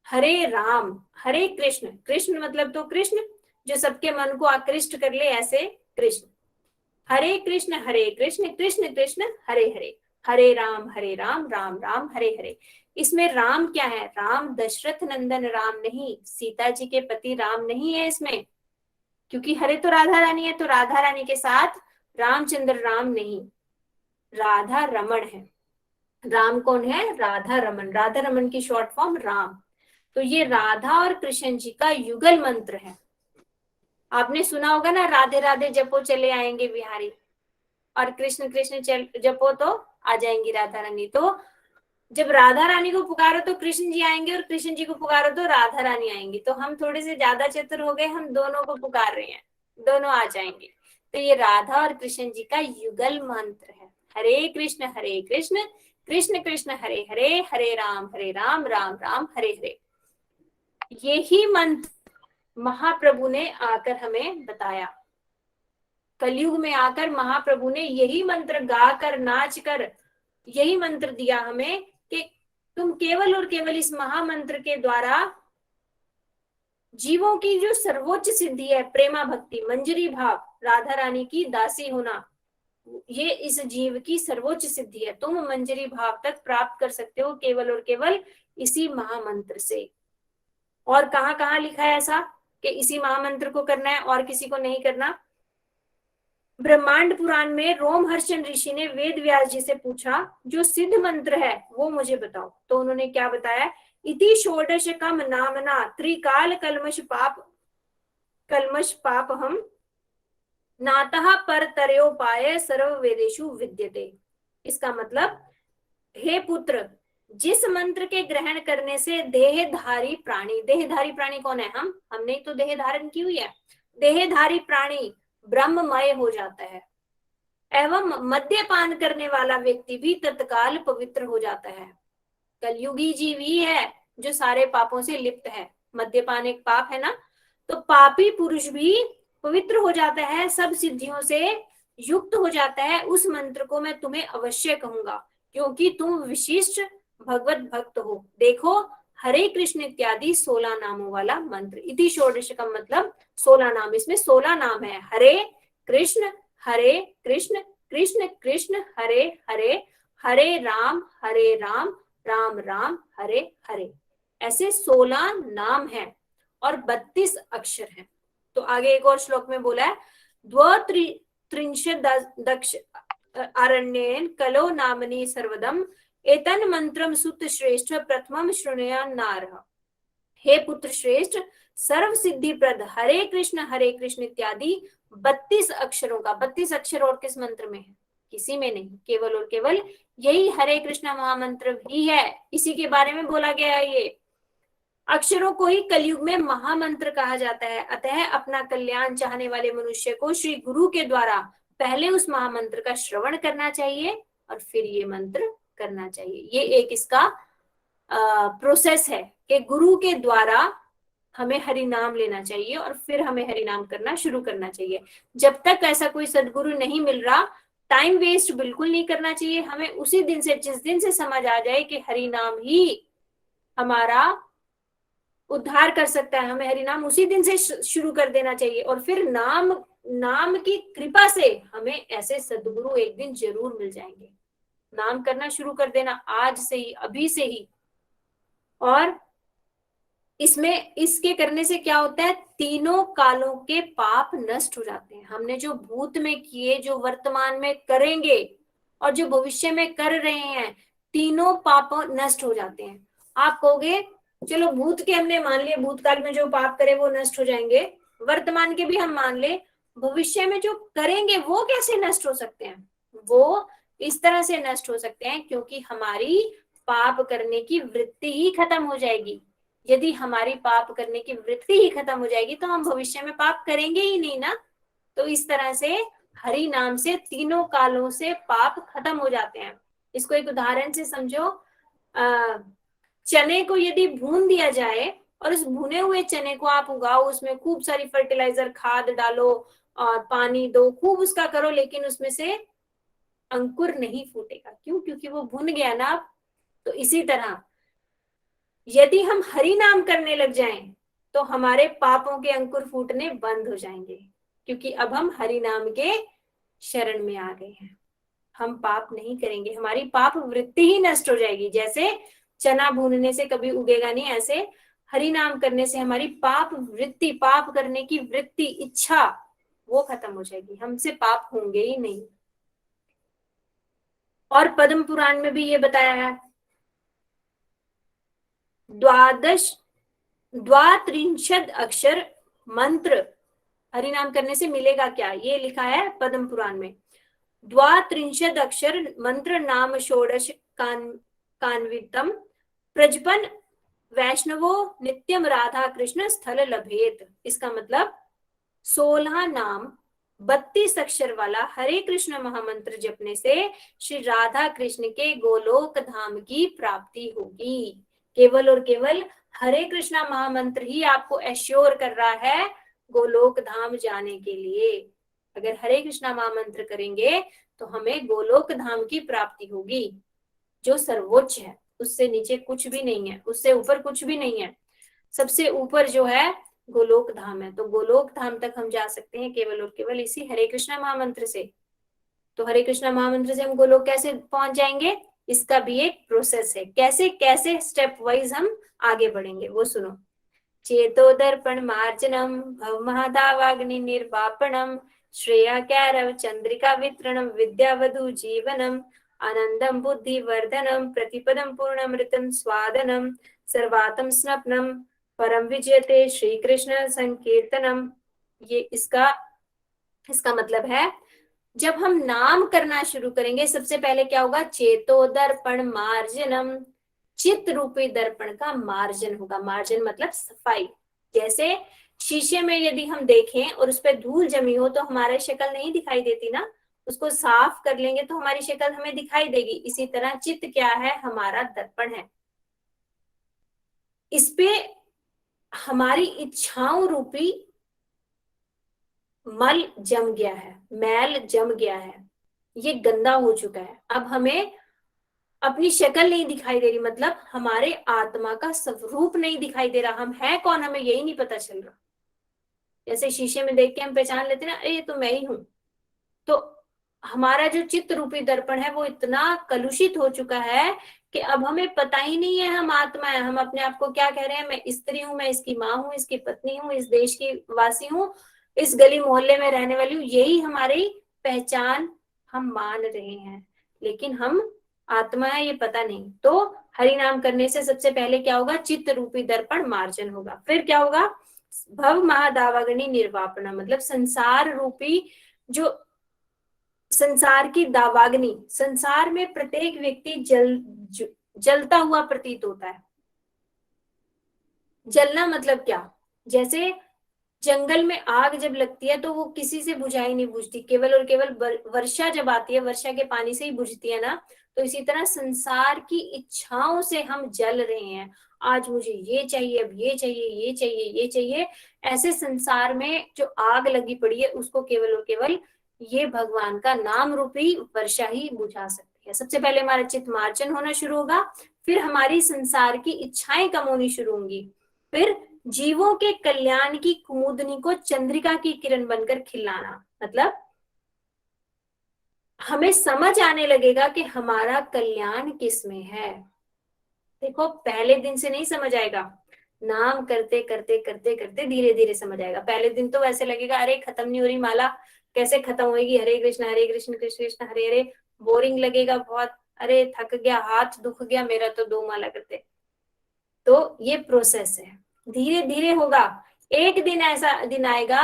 हरे राम हरे कृष्ण, कृष्ण मतलब तो कृष्ण जो सबके मन को आकृष्ट कर ले, ऐसे कृष्ण। हरे कृष्ण कृष्ण कृष्ण हरे हरे, हरे राम राम राम हरे हरे। इसमें राम क्या है? राम दशरथ नंदन राम नहीं, सीता जी के पति राम नहीं है इसमें, क्योंकि हरे तो राधा रानी है, तो राधा रानी के साथ रामचंद्र राम नहीं, राधा रमण है। राम कौन है? राधा रमन, राधा रमन की शॉर्ट फॉर्म राम। तो ये राधा और कृष्ण जी का युगल मंत्र है। आपने सुना होगा ना, राधे राधे जपो चले आएंगे बिहारी, और कृष्ण कृष्ण जपो तो आ जाएंगी राधा रानी। तो जब राधा रानी को पुकारो तो कृष्ण जी आएंगे, और कृष्ण जी को पुकारो तो राधा रानी आएंगी। तो हम थोड़े से ज्यादा चतुर हो गए, हम दोनों को पुकार रहे हैं, दोनों आ जाएंगे। तो ये राधा और कृष्ण जी का युगल मंत्र है, हरे कृष्ण कृष्ण कृष्ण हरे हरे, हरे राम राम राम हरे हरे। यही मंत्र महाप्रभु ने आकर हमें बताया। कलयुग में आकर महाप्रभु ने यही मंत्र गाकर नाच कर यही मंत्र दिया हमें कि तुम केवल और केवल इस महामंत्र के द्वारा जीवों की जो सर्वोच्च सिद्धि है, प्रेमा भक्ति, मंजरी भाव, राधा रानी की दासी होना, ये इस जीव की सर्वोच्च सिद्धि है। तुम मंजरी भाव तक प्राप्त कर सकते हो केवल और केवल इसी महामंत्र से। और कहां कहां लिखा है ऐसा कि इसी महामंत्र को करना है और किसी को नहीं करना? ब्रह्मांड पुराण में रोमहर्षण ऋषि ने वेद व्यास जी से पूछा, जो सिद्ध मंत्र है वो मुझे बताओ। तो उन्होंने क्या बताया? इति षोडश कम नामना त्रिकाल कलमश पाप हम नातः पर तरयोपाय सर्व वेदेषु विद्यते। इसका मतलब, हे पुत्र, जिस मंत्र के ग्रहण करने से देहधारी प्राणी कौन है? हमने तो देह धारण की हुई है, देहधारी प्राणी ब्रह्ममय हो जाता है, एवं मद्यपान करने वाला व्यक्ति भी तत्काल पवित्र हो जाता है। कलयुगी जीव ही है जो सारे पापों से लिप्त है, मद्यपान एक पाप है ना, तो पापी पुरुष भी पवित्र हो जाता है, सब सिद्धियों से युक्त हो जाता है। उस मंत्र को मैं तुम्हें अवश्य कहूंगा, क्योंकि तुम विशिष्ट भगवत भक्त हो। देखो, हरे कृष्ण इत्यादि 16 नामों वाला मंत्र। इति षोडश का मतलब 16 नाम, इसमें 16 नाम है। हरे कृष्ण कृष्ण कृष्ण हरे हरे, हरे राम राम राम हरे हरे, ऐसे 16 नाम हैं और 32 अक्षर हैं। तो आगे एक और श्लोक में बोला है, द्वत्रिंशद दक्ष आरण्येन कलो नामनी सर्वदम एतन मंत्रम सुत श्रेष्ठ प्रथमम श्रृणुयान नारः। हे पुत्र श्रेष्ठ, सर्व सिद्धि प्रद हरे कृष्ण इत्यादि 32 अक्षरों का, 32 अक्षर और किस मंत्र में है? किसी में नहीं, केवल और केवल यही हरे कृष्ण महामंत्र भी है, इसी के बारे में बोला गया है। ये अक्षरों को ही कलयुग में महामंत्र कहा जाता है। अतः अपना कल्याण चाहने वाले मनुष्य को श्री गुरु के द्वारा पहले उस महामंत्र का श्रवण करना चाहिए और फिर ये मंत्र करना चाहिए। ये एक इसका प्रोसेस है कि गुरु के द्वारा हमें हरि नाम लेना चाहिए और फिर हमें हरि नाम करना शुरू करना चाहिए। जब तक ऐसा कोई सदगुरु नहीं मिल रहा, टाइम वेस्ट बिल्कुल नहीं करना चाहिए। हमें उसी दिन से, जिस दिन से समझ आ जाए कि हरि नाम ही हमारा उद्धार कर सकता है, हमें हरि नाम उसी दिन से शुरू कर देना चाहिए। और फिर नाम की कृपा से हमें ऐसे सदगुरु एक दिन जरूर मिल जाएंगे। नाम करना शुरू कर देना आज से ही, अभी से ही। और इसके करने से क्या होता है, तीनों कालों के पाप नष्ट हो जाते हैं। हमने जो भूत में किए, जो वर्तमान में करेंगे और जो भविष्य में कर रहे हैं, तीनों पाप नष्ट हो जाते हैं। आप कहोगे चलो भूत के हमने मान लिए, भूतकाल में जो पाप करे वो नष्ट हो जाएंगे, वर्तमान के भी हम मान ले, भविष्य में जो करेंगे वो कैसे नष्ट हो सकते हैं? वो इस तरह से नष्ट हो सकते हैं क्योंकि हमारी पाप करने की वृत्ति ही खत्म हो जाएगी। यदि हमारी पाप करने की वृत्ति ही खत्म हो जाएगी तो हम भविष्य में पाप करेंगे ही नहीं ना। तो इस तरह से हरि नाम से तीनों कालों से पाप खत्म हो जाते हैं। इसको एक उदाहरण से समझो। चने को यदि भून दिया जाए और उस भुने हुए चने को आप उगाओ, उसमें खूब सारी फर्टिलाइजर खाद डालो और पानी दो, खूब उसका करो, लेकिन उसमें से अंकुर नहीं फूटेगा। क्यों? क्योंकि वो भुन गया ना। तो इसी तरह यदि हम हरि नाम करने लग जाएं तो हमारे पापों के अंकुर फूटने बंद हो जाएंगे, क्योंकि अब हम हरि नाम के शरण में आ गए हैं। हम पाप नहीं करेंगे, हमारी पाप वृत्ति ही नष्ट हो जाएगी। जैसे चना भूनने से कभी उगेगा नहीं, ऐसे हरि नाम करने से हमारी पाप वृत्ति, पाप करने की वृत्ति, इच्छा, वो खत्म हो जाएगी। हमसे पाप होंगे ही नहीं। और पद्म पुराण में भी ये बताया है, द्वात्रिंशद अक्षर मंत्र हरि नाम करने से मिलेगा क्या, ये लिखा है पद्म पुराण में। द्वात्रिंशद अक्षर मंत्र नाम षोडश कान्वितम प्रजपन वैष्णवो नित्यम राधा कृष्ण स्थल लभेत। इसका मतलब 16 नाम 32 अक्षर वाला हरे कृष्ण महामंत्र जपने से श्री राधा कृष्ण के गोलोक धाम की प्राप्ति होगी। केवल और केवल हरे कृष्णा महामंत्र ही आपको एश्योर कर रहा है गोलोक धाम जाने के लिए। अगर हरे कृष्णा महामंत्र करेंगे तो हमें गोलोक धाम की प्राप्ति होगी, जो सर्वोच्च है। उससे नीचे कुछ भी नहीं है, उससे ऊपर कुछ भी नहीं है। सबसे ऊपर जो है गोलोक धाम है। तो गोलोक धाम तक हम जा सकते हैं केवल और केवल इसी हरे कृष्णा महामंत्र से। तो हरे कृष्णा महामंत्र से हम गोलोक कैसे पहुंच जाएंगे, इसका भी एक प्रोसेस है। कैसे कैसे स्टेप वाइज हम आगे बढ़ेंगे वो सुनो। चेतो दर्पण मार्जनम भव महादावाग्नि निर्वापणम श्रेया कैरव चंद्रिका वितरणम विद्यावधु जीवनम आनंदम बुद्धि वर्धनम प्रतिपदम पूर्णमृतम स्वादनम सर्वातम स्नपनम परम विजयते श्री कृष्ण संकीर्तनम। ये इसका मतलब है, जब हम नाम करना शुरू करेंगे सबसे पहले क्या होगा, चेतो दर्पण मार्जनम, चित्त रूपी दर्पण का मार्जन होगा। मार्जन मतलब सफाई। जैसे शीशे में यदि हम देखें और उस पर धूल जमी हो तो हमारी शक्ल नहीं दिखाई देती ना, उसको साफ कर लेंगे तो हमारी शक्ल हमें दिखाई देगी। इसी तरह चित्त क्या है, हमारा दर्पण है। इस पे हमारी इच्छाओं रूपी मल जम गया है, मैल जम गया है, ये गंदा हो चुका है। अब हमें अपनी शक्ल नहीं दिखाई दे रही, मतलब हमारे आत्मा का स्वरूप नहीं दिखाई दे रहा। हम है कौन, हमें यही नहीं पता चल रहा। जैसे शीशे में देख के हम पहचान लेते ना, अरे ये तो मैं ही हूं। तो हमारा जो चित्त रूपी दर्पण है वो इतना कलुषित हो चुका है कि अब हमें पता ही नहीं है हम आत्मा है। हम अपने आप को क्या कह रहे हैं, मैं स्त्री हूँ, मैं इसकी माँ हूँ, इसकी पत्नी हूँ, इस देश की वासी हूँ, इस गली मोहल्ले में रहने वाली हूँ, यही हमारी पहचान हम मान रहे हैं, लेकिन हम आत्मा है ये पता नहीं। तो हरि नाम करने से सबसे पहले क्या होगा, चित्त रूपी दर्पण मार्जन होगा। फिर क्या होगा, भव महादावाग्नि निर्वापना, मतलब संसार रूपी जो संसार की दावाग्नि, संसार में प्रत्येक व्यक्ति जलता हुआ प्रतीत होता है। जलना मतलब क्या, जैसे जंगल में आग जब लगती है तो वो किसी से बुझाई नहीं बुझती, केवल और केवल वर्षा जब आती है, वर्षा के पानी से ही बुझती है ना। तो इसी तरह संसार की इच्छाओं से हम जल रहे हैं। आज मुझे ये चाहिए, अब ये चाहिए, ये चाहिए, ये चाहिए, ऐसे संसार में जो आग लगी पड़ी है उसको केवल और केवल ये भगवान का नाम रूपी वर्षा ही बुझा सकती है। सबसे पहले हमारा चित्त मार्जन होना शुरू होगा, फिर हमारी संसार की इच्छाएं कम होनी शुरू होंगी, फिर जीवों के कल्याण की कुमुदनी को चंद्रिका की किरण बनकर खिलाना, मतलब हमें समझ आने लगेगा कि हमारा कल्याण किसमें है। देखो पहले दिन से नहीं समझ आएगा, नाम करते करते करते करते धीरे धीरे समझ आएगा। पहले दिन तो वैसे लगेगा अरे खत्म नहीं हो रही माला, कैसे खत्म होएगी, हरे कृष्ण कृष्ण कृष्ण हरे हरे, बोरिंग लगेगा बहुत, अरे थक गया, हाथ दुख गया मेरा तो 2 माला करते। तो ये प्रोसेस है, धीरे धीरे होगा। एक दिन ऐसा दिन आएगा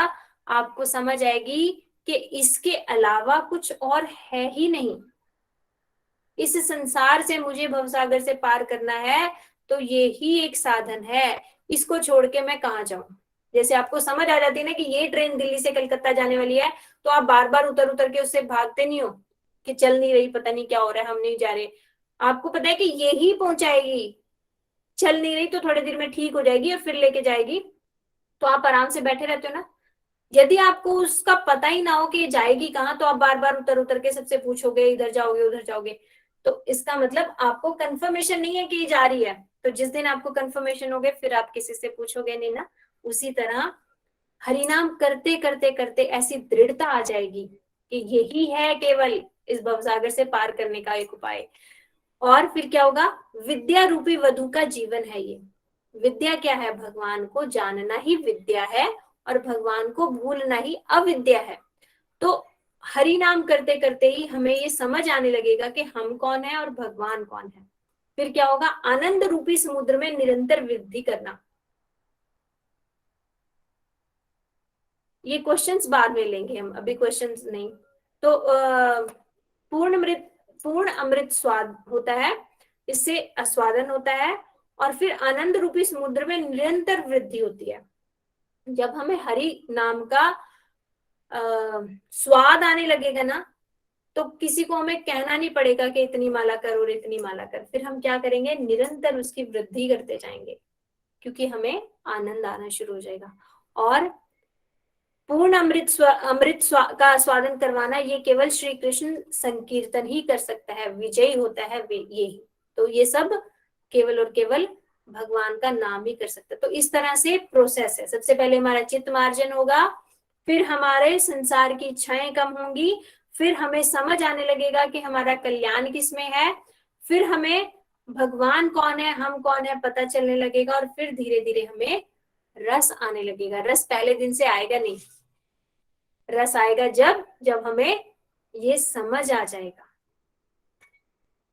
आपको समझ आएगी कि इसके अलावा कुछ और है ही नहीं, इस संसार से मुझे भवसागर से पार करना है तो ये ही एक साधन है, इसको छोड़ के मैं कहाँ जाऊं। जैसे आपको समझ आ जाती है ना कि ये ट्रेन दिल्ली से कलकत्ता जाने वाली है, तो आप बार बार उतर उतर के उससे भागते नहीं हो कि चल नहीं रही, पता नहीं क्या हो रहा है, हम नहीं जा रहे। आपको पता है कि ये ही पहुंचाएगी, चल नहीं रही तो थोड़ी देर में ठीक हो जाएगी और फिर लेके जाएगी, तो आप आराम से बैठे रहते हो ना। यदि आपको उसका पता ही ना हो कि ये जाएगी कहाँ, तो आप बार बार उतर उतर के सबसे पूछोगे, इधर जाओगे उधर जाओगे, तो इसका मतलब आपको कंफर्मेशन नहीं है कि ये जा रही है। तो जिस दिन आपको कंफर्मेशन हो गए फिर आप किसी से पूछोगे नहीं ना। उसी तरह हरिनाम करते करते करते ऐसी दृढ़ता आ जाएगी कि यही है केवल इस भवसागर से पार करने का एक उपाय। और फिर क्या होगा, विद्या रूपी वधु का जीवन है ये। विद्या क्या है, भगवान को जानना ही विद्या है और भगवान को भूलना ही अविद्या है। तो हरि नाम करते करते ही हमें ये समझ आने लगेगा कि हम कौन है और भगवान कौन है। फिर क्या होगा, आनंद रूपी समुद्र में निरंतर वृद्धि करना। ये क्वेश्चंस बाद में लेंगे हम, अभी क्वेश्चंस नहीं। तो पूर्ण अमृत स्वाद होता है, इससे आस्वादन होता है, और फिर आनंद रूपी समुद्र में निरंतर वृद्धि होती है। जब हमें हरि नाम का स्वाद आने लगेगा ना, तो किसी को हमें कहना नहीं पड़ेगा कि इतनी माला कर और इतनी माला कर। फिर हम क्या करेंगे, निरंतर उसकी वृद्धि करते जाएंगे, क्योंकि हमें आनंद आना शुरू हो जाएगा। और पूर्ण अमृत का आस्वादन करवाना ये केवल श्री कृष्ण संकीर्तन ही कर सकता है, विजयी होता है ये ही। तो ये सब केवल और केवल भगवान का नाम ही कर सकता है। तो इस तरह से प्रोसेस है। सबसे पहले हमारा चित्त मार्जन होगा, फिर हमारे संसार की इच्छाएं कम होंगी, फिर हमें समझ आने लगेगा कि हमारा कल्याण किसमें है, फिर हमें भगवान कौन है, हम कौन है पता चलने लगेगा, और फिर धीरे धीरे हमें रस आने लगेगा। रस पहले दिन से आएगा नहीं, रस आएगा जब जब हमें ये समझ आ जाएगा।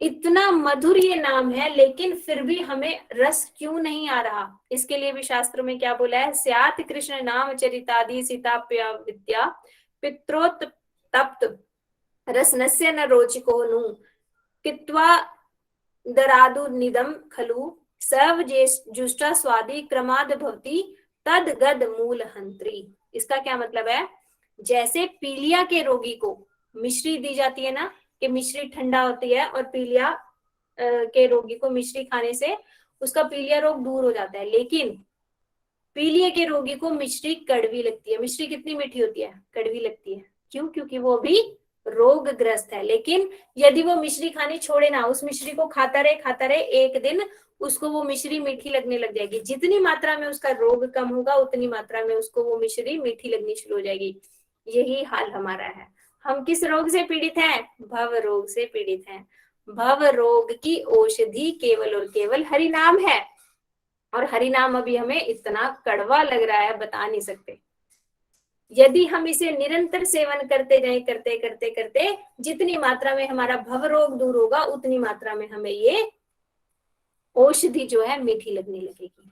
इतना मधुर ये नाम है, लेकिन फिर भी हमें रस क्यों नहीं आ रहा, इसके लिए भी शास्त्र में क्या बोला है, स्यात् कृष्ण नाम चरितादि सीताप्या विद्या पित्रोत्तप्त रसनस्य न रोचिको नु कित्वा दरादु निदम खलु सर्व जुष्टा स्वादि क्रमाद भवति तद गद मूल हंत्री। इसका क्या मतलब है, जैसे पीलिया के रोगी को मिश्री दी जाती है ना, कि मिश्री ठंडा होती है, और पीलिया के रोगी को मिश्री खाने से उसका पीलिया रोग दूर हो जाता है, लेकिन पीलिया के रोगी को मिश्री कड़वी लगती है। मिश्री कितनी मीठी होती है, कड़वी लगती है। क्यों, क्योंकि वो भी रोगग्रस्त है। लेकिन यदि वो मिश्री खानी छोड़े ना, उस मिश्री को खाता रहे, एक दिन उसको वो मिश्री मीठी लगने लग जाएगी। जितनी मात्रा में उसका रोग कम होगा उतनी मात्रा में उसको वो मिश्री मीठी लगनी शुरू हो जाएगी। यही हाल हमारा है। हम किस रोग से पीड़ित हैं, भव रोग से पीड़ित हैं। भव रोग की औषधि केवल और केवल हरि नाम है। और हरि नाम अभी हमें इतना कड़वा लग रहा है, बता नहीं सकते। यदि हम इसे निरंतर सेवन करते जाए, करते करते करते, जितनी मात्रा में हमारा भव रोग दूर होगा, उतनी मात्रा में हमें ये औषधि जो है मीठी लगने लगेगी।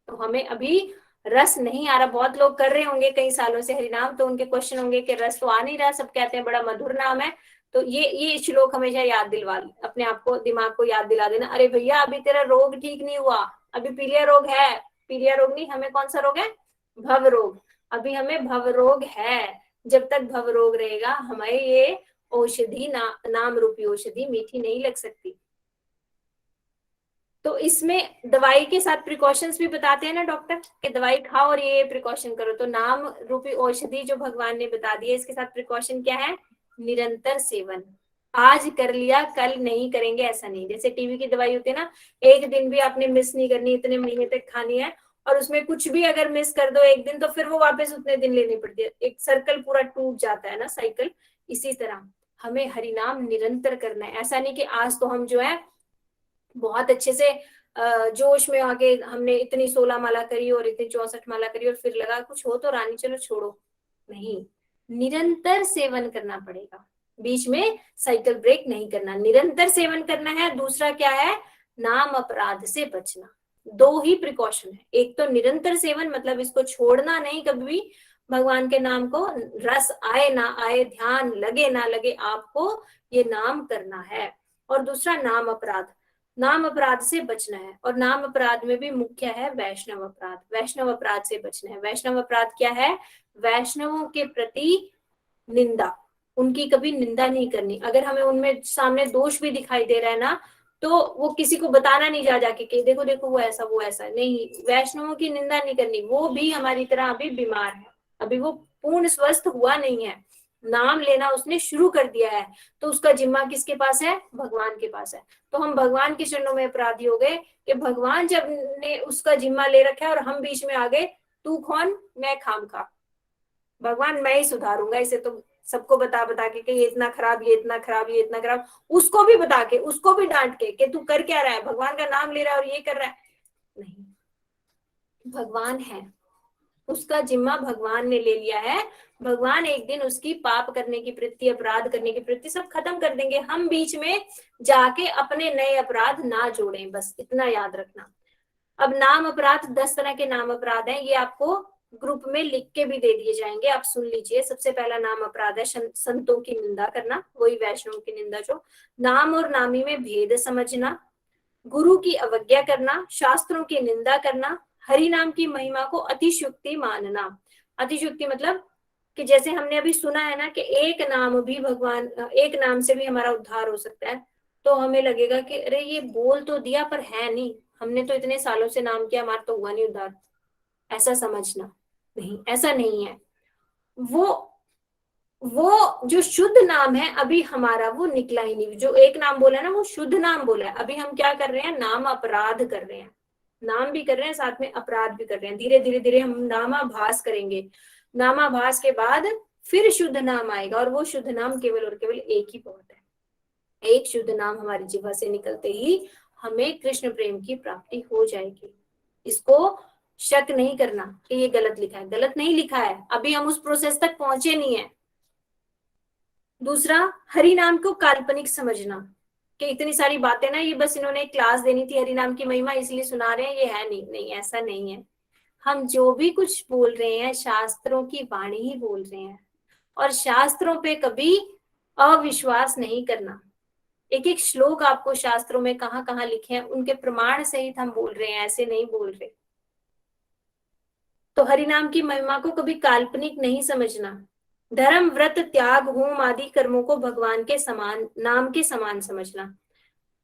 तो हमें अभी रस नहीं आ रहा। बहुत लोग कर रहे होंगे कई सालों से हरिनाम, तो उनके क्वेश्चन होंगे कि रस तो आ नहीं रहा, सब कहते हैं बड़ा मधुर नाम है। तो ये श्लोक हमेशा याद दिलवा, अपने आप को, दिमाग को याद दिला देना, अरे भैया अभी तेरा रोग ठीक नहीं हुआ, अभी पीलिया रोग है। पीलिया रोग नहीं, हमें कौन सा रोग है? भव रोग। अभी हमें भव रोग है। जब तक भव रोग रहेगा, हमें ये औषधि नाम रूपी औषधि मीठी नहीं लग सकती। तो इसमें दवाई के साथ प्रिकॉशंस भी बताते हैं ना डॉक्टर, कि दवाई खाओ और ये प्रिकॉशन करो। तो नाम रूपी औषधि जो भगवान ने बता दी है, इसके साथ प्रिकॉशन क्या है? निरंतर सेवन। आज कर लिया कल नहीं करेंगे ऐसा नहीं। जैसे टीबी की दवाई होती है ना, एक दिन भी आपने मिस नहीं करनी, इतने महीने तक खानी है। और उसमें कुछ भी अगर मिस कर दो एक दिन, तो फिर वो वापस उतने दिन लेनी पड़ती है, एक सर्कल पूरा टूट जाता है ना, साइकिल। इसी तरह हमें हरिनाम निरंतर करना है। ऐसा नहीं कि आज तो हम जो है बहुत अच्छे से जोश में आके हमने इतनी 16 माला करी और इतनी 64 माला करी और फिर लगा कुछ हो तो रानी चलो छोड़ो, नहीं। निरंतर सेवन करना पड़ेगा, बीच में साइकिल ब्रेक नहीं करना, निरंतर सेवन करना है। दूसरा क्या है? नाम अपराध से बचना। दो ही प्रिकॉशन है, एक तो निरंतर सेवन, मतलब इसको छोड़ना नहीं कभी भी। भगवान के नाम को रस आए ना आए, ध्यान लगे ना लगे, आपको ये नाम करना है। और दूसरा नाम अपराध, नाम अपराध से बचना है। और नाम अपराध में भी मुख्य है वैष्णव अपराध, वैष्णव अपराध से बचना है। वैष्णव अपराध क्या है? वैष्णवों के प्रति निंदा, उनकी कभी निंदा नहीं करनी। अगर हमें उनमें सामने दोष भी दिखाई दे रहा है ना, तो वो किसी को बताना नहीं जा जाके कि देखो देखो वो ऐसा वो ऐसा नहीं। वैष्णवों की निंदा नहीं करनी, वो भी हमारी तरह अभी बीमार है, अभी वो पूर्ण स्वस्थ हुआ नहीं है। नाम लेना उसने शुरू कर दिया है, तो उसका जिम्मा किसके पास है? भगवान के पास है। तो हम भगवान के चरणों में अपराधी हो गए कि भगवान जब ने उसका जिम्मा ले रखा है और हम बीच में आ गए, तू कौन मैं खामखा, भगवान मैं ही सुधारूंगा इसे, तो सबको बता बता के ये इतना खराब, ये इतना खराब, ये इतना खराब, उसको भी बता के, उसको भी डांट के कि तू कर क्या रहा है, भगवान का नाम ले रहा है और ये कर रहा है। नहीं, भगवान है, उसका जिम्मा भगवान ने ले लिया है। भगवान एक दिन उसकी पाप करने की वृत्ति, अपराध करने की वृत्ति सब खत्म कर देंगे। हम बीच में जाके अपने नए अपराध ना जोड़ें, बस इतना याद रखना। अब नाम अपराध 10 तरह के नाम अपराध हैं, ये आपको ग्रुप में लिख के भी दे दिए जाएंगे, आप सुन लीजिए। सबसे पहला नाम अपराध है संतों की निंदा करना, वही वैष्णव की निंदा। जो नाम और नामी में भेद समझना, गुरु की अवज्ञा करना, शास्त्रों की निंदा करना, हरि नाम की महिमा को अतिशयोक्ति मानना। अतिशयोक्ति मतलब कि जैसे हमने अभी सुना है ना कि एक नाम भी भगवान, एक नाम से भी हमारा उद्धार हो सकता है, तो हमें लगेगा कि अरे ये बोल तो दिया पर है नहीं, हमने तो इतने सालों से नाम किया, हमारा तो हुआ नहीं उद्धार, ऐसा समझना। नहीं, ऐसा नहीं है। वो जो शुद्ध नाम है अभी हमारा वो निकला ही नहीं। जो एक नाम बोला है ना, वो शुद्ध नाम बोला है। अभी हम क्या कर रहे हैं? नाम अपराध कर रहे हैं, नाम भी कर रहे हैं साथ में अपराध भी कर रहे हैं। धीरे धीरे धीरे हम नामाभास करेंगे, नामाभास के बाद फिर शुद्ध नाम आएगा, और वो शुद्ध नाम केवल और केवल एक ही बहुत है। एक शुद्ध नाम हमारी जिह्वा से निकलते ही हमें कृष्ण प्रेम की प्राप्ति हो जाएगी। इसको शक नहीं करना कि ये गलत लिखा है, गलत नहीं लिखा है, अभी हम उस प्रोसेस तक पहुंचे नहीं है। दूसरा, हरि नाम को काल्पनिक समझना कि इतनी सारी बातें ना, ये बस इन्होंने क्लास देनी थी हरि नाम की महिमा इसलिए सुना रहे हैं, ये है नहीं। नहीं, ऐसा नहीं है। हम जो भी कुछ बोल रहे हैं शास्त्रों की वाणी ही बोल रहे हैं, और शास्त्रों पे कभी अविश्वास नहीं करना। एक एक श्लोक आपको शास्त्रों में कहाँ कहाँ लिखे हैं उनके प्रमाण सहित हम बोल रहे हैं, ऐसे नहीं बोल रहे। तो हरि नाम की महिमा को कभी काल्पनिक नहीं समझना। धर्म, व्रत, त्याग, होम आदि कर्मों को भगवान के समान, नाम के समान समझना।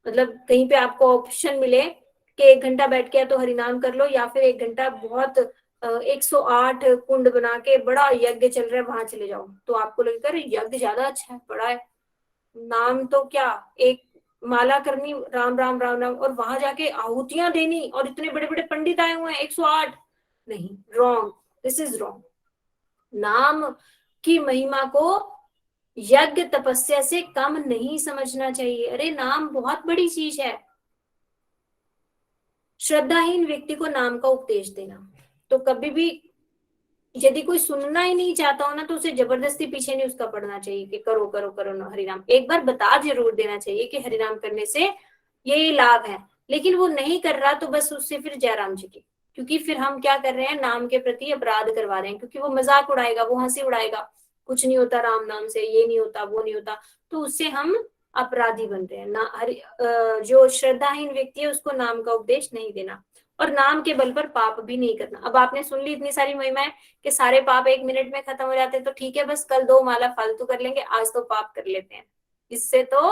मतलब कहीं पे आपको ऑप्शन मिले कि 1 घंटा बैठ के तो हरिनाम कर लो, या फिर 1 घंटा बहुत 108 कुंड बना के बड़ा यज्ञ चल रहा है वहां चले जाओ, तो आपको लगेगा यज्ञ ज्यादा अच्छा है, बड़ा है। नाम तो क्या, एक माला करनी राम राम राम राम, और वहां जाके आहुतियां देनी, और इतने बड़े बड़े पंडित आए हुए हैं 108। नहीं, रॉन्ग, दिस इज रॉन्ग। नाम की महिमा को यज्ञ तपस्या से कम नहीं समझना चाहिए। अरे नाम बहुत बड़ी चीज है। श्रद्धाहीन व्यक्ति को नाम का उपदेश देना, तो कभी भी यदि कोई सुनना ही नहीं चाहता हो ना, तो उसे जबरदस्ती पीछे नहीं उसका पड़ना चाहिए कि करो करो करो ना हरिनाम। एक बार बता जरूर देना चाहिए कि हरिनाम करने से ये लाभ है, लेकिन वो नहीं कर रहा तो बस उससे फिर जयराम जी की, क्योंकि फिर हम क्या कर रहे हैं, नाम के प्रति अपराध करवा रहे हैं, क्योंकि वो मजाक उड़ाएगा, वो हंसी उड़ाएगा, कुछ नहीं होता राम नाम से, ये नहीं होता वो नहीं होता, तो उससे हम अपराधी बन रहे हैं ना। जो श्रद्धाहीन व्यक्ति है उसको नाम का उपदेश नहीं देना, और नाम के बल पर पाप भी नहीं करना। अब आपने सुन ली इतनी सारी महिमाएं कि सारे पाप 1 मिनट में खत्म हो जाते हैं, तो ठीक है बस कल 2 माला फालतू कर लेंगे, आज तो पाप कर लेते हैं। इससे तो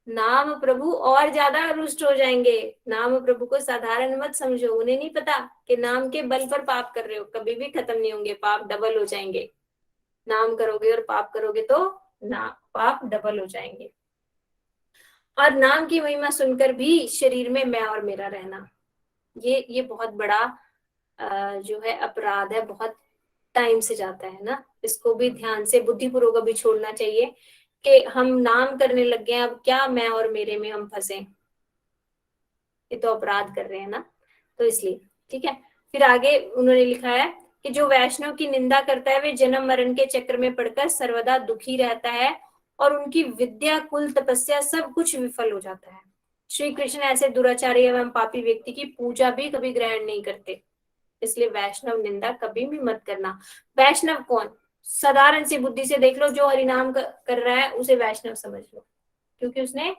नाम प्रभु और ज्यादा रुष्ट हो जाएंगे। नाम प्रभु को साधारण मत समझो, उन्हें नहीं पता कि नाम के बल पर पाप कर रहे हो, कभी भी खत्म नहीं होंगे, पाप डबल हो जाएंगे। नाम करोगे और पाप करोगे तो ना पाप डबल हो जाएंगे। और नाम की महिमा सुनकर भी शरीर में मैं और मेरा रहना, ये बहुत बड़ा जो है अपराध है, बहुत टाइम से जाता है ना। इसको भी ध्यान से बुद्धिपूर्वक भी छोड़ना चाहिए कि हम नाम करने लग गए, अब क्या मैं और मेरे में हम फंसे, ये तो अपराध कर रहे हैं ना, तो इसलिए ठीक है। फिर आगे उन्होंने लिखा है कि जो वैष्णव की निंदा करता है वे जन्म मरण के चक्र में पड़कर सर्वदा दुखी रहता है, और उनकी विद्या कुल तपस्या सब कुछ विफल हो जाता है। श्री कृष्ण ऐसे दुराचारी एवं पापी व्यक्ति की पूजा भी कभी ग्रहण नहीं करते, इसलिए वैष्णव निंदा कभी भी मत करना। वैष्णव कौन, साधारण सी बुद्धि से देख लो, जो हरिनाम कर रहा है उसे वैष्णव समझ लो, क्योंकि उसने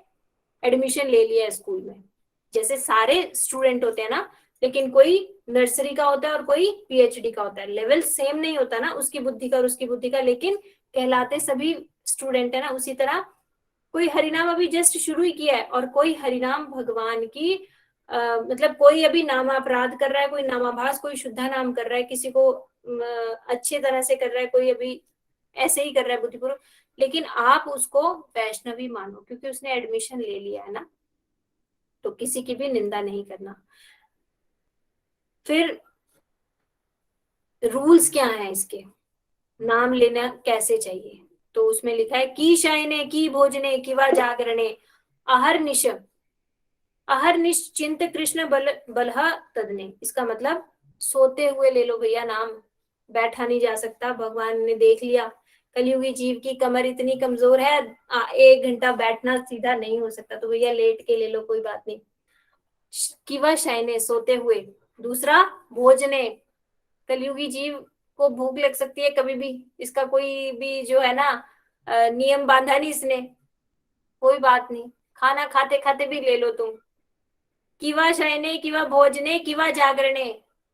एडमिशन ले लिया है स्कूल में। जैसे सारे स्टूडेंट होते हैं ना, लेकिन कोई नर्सरी का होता है और कोई पीएचडी का होता है, लेवल सेम नहीं होता ना उसकी बुद्धि का और उसकी बुद्धि का, लेकिन कहलाते सभी स्टूडेंट है ना। उसी तरह कोई हरिनाम अभी जस्ट शुरू ही किया है, और कोई हरिनाम भगवान की मतलब कोई अभी नामापराध कर रहा है, कोई नामाभास, कोई शुद्धा नाम कर रहा है, किसी को अच्छे तरह से कर रहा है, कोई अभी ऐसे ही कर रहा है बुद्धिपूर्वक, लेकिन आप उसको वैष्णवी मानो, क्योंकि उसने एडमिशन ले लिया है ना, तो किसी की भी निंदा नहीं करना। फिर रूल्स क्या है इसके, नाम लेना कैसे चाहिए, तो उसमें लिखा है की शयने की भोजने किवा जागरणे अहर्निश अहर्निश चिंत कृष्ण बलह तदने। इसका मतलब सोते हुए ले लो भैया नाम, बैठा नहीं जा सकता, भगवान ने देख लिया कलयुगी जीव की कमर इतनी कमजोर है, 1 घंटा बैठना सीधा नहीं हो सकता, तो भैया लेट के ले लो, कोई बात नहीं। किवा शयने सोते हुए। दूसरा भोजने, कलयुगी जीव को भूख लग सकती है कभी भी, इसका कोई भी जो है ना नियम बांधा नहीं इसने, कोई बात नहीं, खाना खाते खाते भी ले लो तुम। किवा शयने किवा भोजने किवा जागरणे,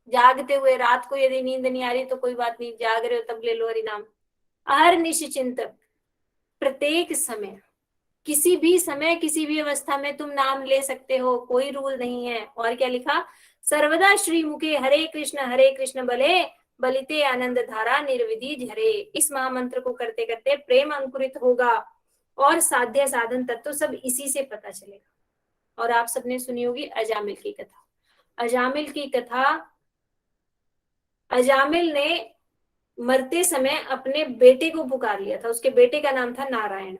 जागते हुए, रात को यदि नींद नहीं आ रही तो कोई बात नहीं, जाग रहे हो तब ले लो हरिनाम। हर निश्चिंत, प्रत्येक समय, किसी भी समय किसी भी अवस्था में तुम नाम ले सकते हो, कोई रूल नहीं है। और क्या लिखा, सर्वदा श्री मुखे हरे कृष्ण बले बलिते आनंद धारा निर्विधि झरे। इस महामंत्र को करते करते प्रेम अंकुरित होगा और साध्य साधन तत्व सब इसी से पता चलेगा। और आप सबने सुनी होगी अजामिल की कथा। अजामिल की कथा, अजामिल ने मरते समय अपने बेटे को पुकार लिया था, उसके बेटे का नाम था नारायण,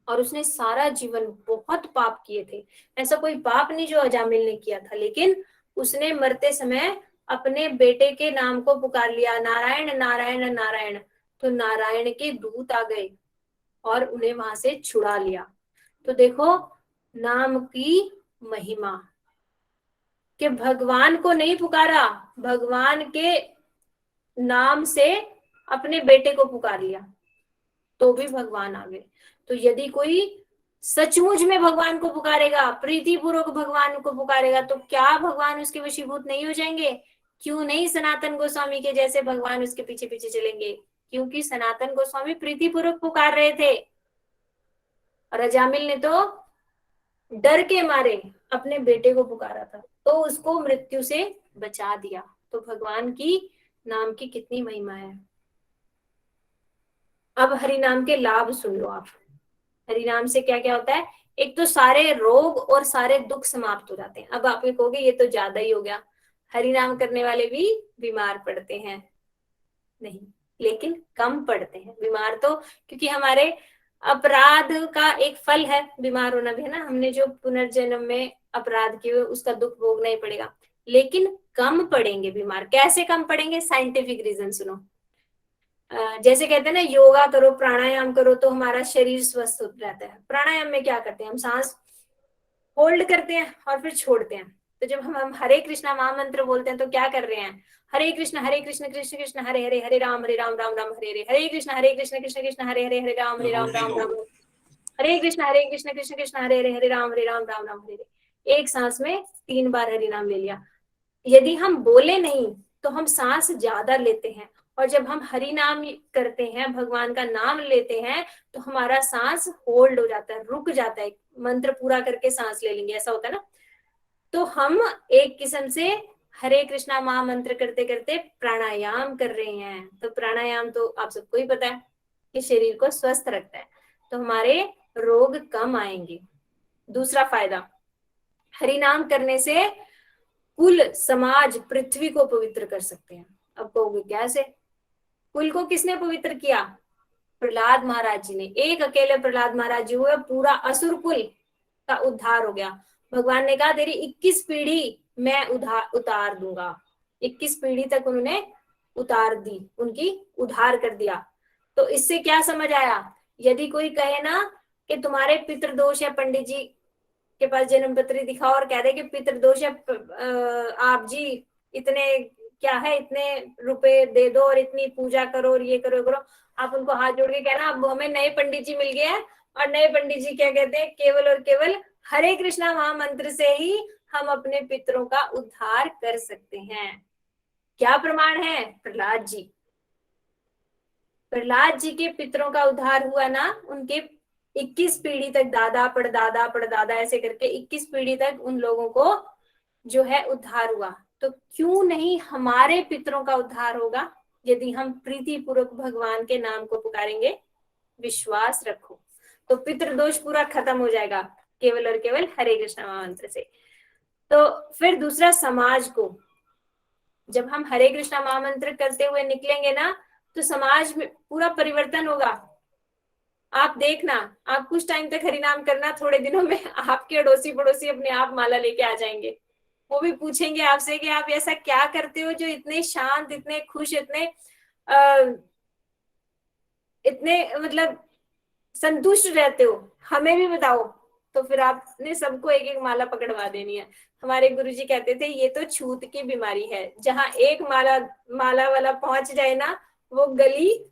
और उसने सारा जीवन बहुत पाप किए थे। ऐसा कोई पाप नहीं जो अजामिल ने किया था, लेकिन उसने मरते समय अपने बेटे के नाम को पुकार लिया, नारायण नारायण नारायण, तो नारायण के दूत आ गए और उन्हें वहां से छुड़ा लिया। तो देखो नाम की महिमा, कि भगवान को नहीं पुकारा, भगवान के नाम से अपने बेटे को पुकार लिया तो भी भगवान आ गए। तो यदि कोई सचमुच में भगवान को पुकारेगा, प्रीतिपूर्वक भगवान को पुकारेगा, तो क्या भगवान उसके वशीभूत नहीं हो जाएंगे? क्यों नहीं सनातन गोस्वामी के जैसे भगवान उसके पीछे पीछे चलेंगे? क्योंकि सनातन गोस्वामी प्रीतिपूर्वक पुकार रहे थे, और अजामिल ने तो डर के मारे अपने बेटे को पुकारा था, तो उसको मृत्यु से बचा दिया। तो भगवान की नाम की कितनी महिमा है। अब हरि नाम के लाभ सुन लो आप। हरि नाम से क्या क्या होता है, एक तो सारे रोग और सारे दुख समाप्त हो जाते हैं। अब आप ये कहोगे ये तो ज्यादा ही हो गया, हरि नाम करने वाले भी बीमार पड़ते हैं। नहीं, लेकिन कम पड़ते हैं बीमार। तो क्योंकि हमारे अपराध का एक फल है बीमार होना भी, है ना, हमने जो पुनर्जन्म में अपराध किए उसका दुख भोगना ही पड़ेगा, लेकिन कम पड़ेंगे बीमार। कैसे कम पड़ेंगे? साइंटिफिक रीजन सुनो। जैसे कहते हैं ना, योगा करो, प्राणायाम करो तो हमारा शरीर स्वस्थ रहता है। प्राणायाम में क्या करते हैं? हम सांस होल्ड करते हैं और फिर छोड़ते हैं। तो जब हम हरे कृष्णा महामंत्र बोलते हैं तो क्या कर रहे हैं? हरे कृष्ण कृष्ण कृष्ण हरे हरे, हरे राम राम राम हरे हरे, हरे कृष्ण कृष्ण कृष्ण हरे हरे, हरे राम राम राम, हरे कृष्ण कृष्ण कृष्ण हरे हरे, हरे राम राम राम हरे हरे। एक सांस में 3 बार हरि नाम ले लिया। यदि हम बोले नहीं तो हम सांस ज्यादा लेते हैं, और जब हम हरि नाम करते हैं, भगवान का नाम लेते हैं, तो हमारा सांस होल्ड हो जाता है, रुक जाता है। मंत्र पूरा करके सांस ले लेंगे, ऐसा होता है ना। तो हम एक किस्म से हरे कृष्णा महामंत्र करते करते प्राणायाम कर रहे हैं। तो प्राणायाम तो आप सबको ही पता है कि शरीर को स्वस्थ रखता है, तो हमारे रोग कम आएंगे। दूसरा फायदा, हरि नाम करने से कुल समाज पृथ्वी को पवित्र कर सकते हैं। अब कहोगे कैसे? कुल को किसने पवित्र किया? प्रहलाद महाराज जी ने। एक अकेले प्रहलाद महाराज जी हुए, पूरा असुर कुल का उद्धार हो गया। भगवान ने कहा तेरी 21 पीढ़ी मैं उतार दूंगा। 21 पीढ़ी तक उन्होंने उतार दी, उनकी उद्धार कर दिया। तो इससे क्या समझ आया? यदि कोई कहे ना कि तुम्हारे पितृदोष है, पंडित जी के पास जन्म पत्री दिखाओ और कह दे कि पितृदोष है, आप जी इतने क्या है, इतने रुपए दे दो और इतनी पूजा करो और ये करो करो, आप उनको हाथ जोड़ के कहना अब हमें नए पंडित जी मिल गए हैं। और नए पंडित जी क्या कहते हैं? केवल और केवल हरे कृष्णा महामंत्र से ही हम अपने पितरों का उद्धार कर सकते हैं। क्या प्रमाण है? प्रहलाद जी। प्रहलाद जी के पितरों का उद्धार हुआ ना, उनके 21 पीढ़ी तक, दादा परदादा परदादा ऐसे करके 21 पीढ़ी तक उन लोगों को जो है उद्धार हुआ। तो क्यों नहीं हमारे पितरों का उद्धार होगा यदि हम प्रीति पूर्वक भगवान के नाम को पुकारेंगे? विश्वास रखो, तो पितृदोष पूरा खत्म हो जाएगा केवल और केवल हरे कृष्ण महामंत्र से। तो फिर दूसरा, समाज को जब हम हरे कृष्णा महामंत्र करते हुए निकलेंगे ना, तो समाज में पूरा परिवर्तन होगा। आप देखना, आप कुछ टाइम तक हरिनाम करना, थोड़े दिनों में आपके अड़ोसी पड़ोसी अपने आप माला लेके आ जाएंगे। वो भी पूछेंगे आपसे कि आप ऐसा क्या करते हो जो इतने शांत, इतने खुश, इतने मतलब संतुष्ट रहते हो, हमें भी बताओ। तो फिर आपने सबको एक एक माला पकड़वा देनी है। हमारे गुरुजी कहते थे ये तो छूत की बीमारी है, जहां एक माला वाला पहुंच जाए ना, वो गली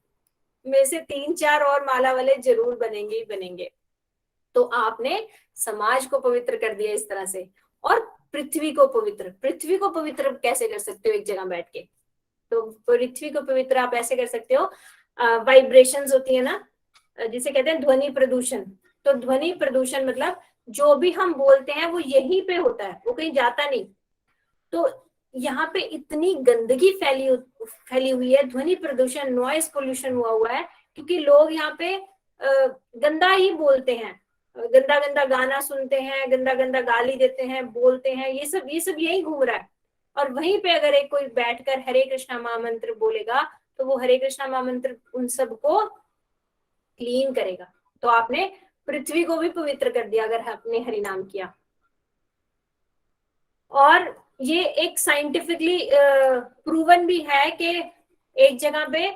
में से 3-4 और माला वाले जरूर बनेंगे ही बनेंगे। तो आपने समाज को पवित्र कर दिया इस तरह से। और पृथ्वी को पवित्र कैसे कर सकते हो एक जगह बैठ के? तो पृथ्वी को पवित्र आप ऐसे कर सकते हो, वाइब्रेशंस होती है ना, जिसे कहते हैं ध्वनि प्रदूषण। तो ध्वनि प्रदूषण मतलब जो भी हम बोलते हैं वो यहीं पे होता है, वो कहीं जाता नहीं। तो यहाँ पे इतनी गंदगी फैली हुई है, ध्वनि प्रदूषण, नॉइस पोल्यूशन हुआ है, क्योंकि लोग यहाँ पे गंदा ही बोलते हैं, गंदा गंदा गाना सुनते हैं, गंदा गंदा गाली देते हैं, बोलते हैं, ये सब यही घूम रहा है। और वहीं पे अगर एक कोई बैठकर हरे कृष्णा महामंत्र बोलेगा, तो वो हरे कृष्णा महामंत्र उन सबको क्लीन करेगा। तो आपने पृथ्वी को भी पवित्र कर दिया अगर आपने हरि नाम किया। और ये एक साइंटिफिकली प्रूवन भी है कि एक जगह पे